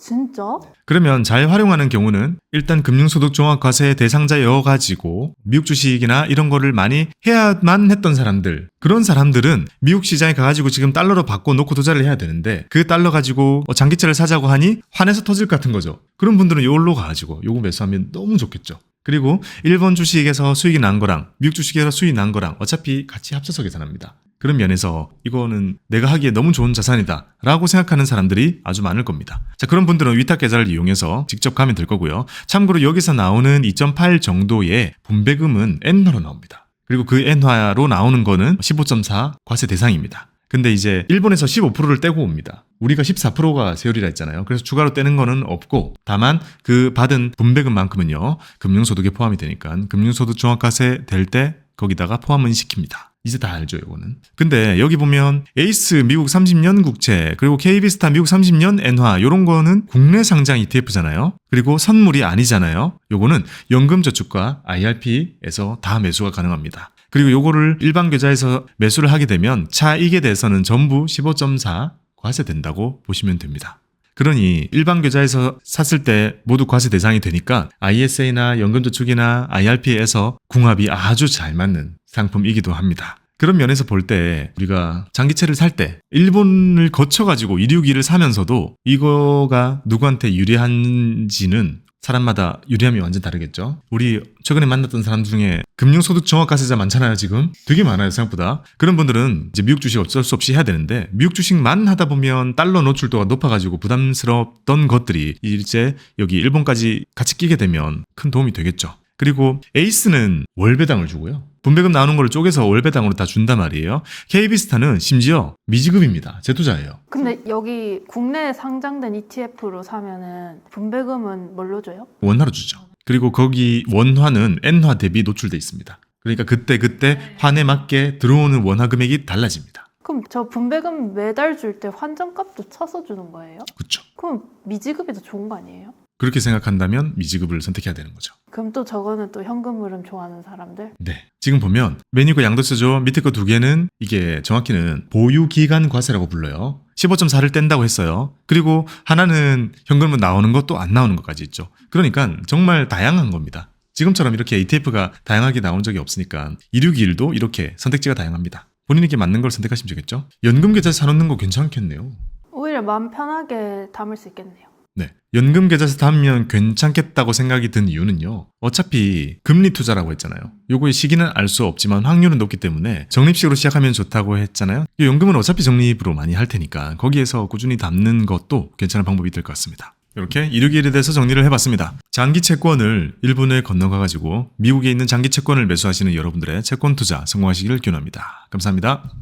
B: 진짜?
A: 그러면 잘 활용하는 경우는 일단 금융소득종합과세 대상자여가지고 미국 주식이나 이런 거를 많이 해야만 했던 사람들, 그런 사람들은 미국 시장에 가가지고 지금 달러로 바꿔놓고 투자를 해야 되는데 그 달러 가지고 장기채를 사자고 하니 화내서 터질 것 같은 거죠. 그런 분들은 요걸로 가가지고 요거 매수하면 너무 좋겠죠. 그리고 일본 주식에서 수익이 난 거랑 미국 주식에서 수익이 난 거랑 어차피 같이 합쳐서 계산합니다. 그런 면에서 이거는 내가 하기에 너무 좋은 자산이다 라고 생각하는 사람들이 아주 많을 겁니다. 자, 그런 분들은 위탁 계좌를 이용해서 직접 가면 될 거고요. 참고로 여기서 나오는 2.8 정도의 분배금은 엔화로 나옵니다. 그리고 그 엔화로 나오는 거는 15.4 과세 대상입니다. 근데 이제 일본에서 15%를 떼고 옵니다. 우리가 14%가 세율이라 했잖아요. 그래서 추가로 떼는 거는 없고 다만 그 받은 분배금만큼은요 금융소득에 포함이 되니까 금융소득 종합과세 될 때 거기다가 포함은 시킵니다. 이제 다 알죠, 이거는. 근데 여기 보면 에이스 미국 30년 국채 그리고 KB스타 미국 30년 엔화 요런 거는 국내 상장 ETF잖아요. 그리고 선물이 아니잖아요. 요거는 연금저축과 IRP에서 다 매수가 가능합니다. 그리고 요거를 일반 계좌에서 매수를 하게 되면 차익에 대해서는 전부 15.4 과세된다고 보시면 됩니다. 그러니 일반 계좌에서 샀을 때 모두 과세 대상이 되니까 ISA나 연금저축이나 IRP에서 궁합이 아주 잘 맞는 상품이기도 합니다. 그런 면에서 볼 때 우리가 장기채를 살 때 일본을 거쳐가지고 162를 사면서도 이거가 누구한테 유리한지는 사람마다 유리함이 완전 다르겠죠. 우리 최근에 만났던 사람 중에 금융소득 종합과세자 많잖아요. 지금 되게 많아요, 생각보다. 그런 분들은 이제 미국 주식 어쩔 수 없이 해야 되는데 미국 주식만 하다 보면 달러 노출도가 높아가지고 부담스럽던 것들이 이제 여기 일본까지 같이 끼게 되면 큰 도움이 되겠죠. 그리고 에이스는 월배당을 주고요. 분배금 나오는 걸 쪼개서 월배당으로 다 준단 말이에요. KB스타는 심지어 미지급입니다. 재투자예요.
B: 근데 여기 국내에 상장된 ETF로 사면은 분배금은 뭘로 줘요?
A: 원화로 주죠. 그리고 거기 원화는 엔화 대비 노출돼 있습니다. 그러니까 그때 환에 맞게 들어오는 원화 금액이 달라집니다.
B: 그럼 저 분배금 매달 줄 때 환전값도 쳐서 주는 거예요?
A: 그렇죠.
B: 그럼 미지급이 더 좋은 거 아니에요?
A: 그렇게 생각한다면 미지급을 선택해야 되는 거죠.
B: 그럼 또 저거는 또 현금 흐름 좋아하는 사람들?
A: 네. 지금 보면 메뉴가 양도세죠. 밑에 거 두 개는 이게 정확히는 보유기간 과세라고 불러요. 15.4를 뗀다고 했어요. 그리고 하나는 현금으로 나오는 것 또 안 나오는 것까지 있죠. 그러니까 정말 다양한 겁니다. 지금처럼 이렇게 ETF가 다양하게 나온 적이 없으니까 261도 이렇게 선택지가 다양합니다. 본인에게 맞는 걸 선택하시면 되겠죠. 연금계좌 사놓는 거 괜찮겠네요.
B: 오히려 마음 편하게 담을 수 있겠네요.
A: 네. 연금 계좌에서 담으면 괜찮겠다고 생각이 든 이유는요. 어차피 금리 투자라고 했잖아요. 요거의 시기는 알 수 없지만 확률은 높기 때문에 적립식으로 시작하면 좋다고 했잖아요. 연금은 어차피 적립으로 많이 할 테니까 거기에서 꾸준히 담는 것도 괜찮은 방법이 될 것 같습니다. 이렇게 261에 대해서 정리를 해봤습니다. 장기 채권을 일본에 건너가가지고 미국에 있는 장기 채권을 매수하시는 여러분들의 채권 투자 성공하시기를 기원합니다. 감사합니다.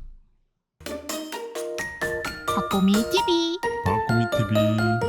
C: 박보미 TV
A: 박고미 TV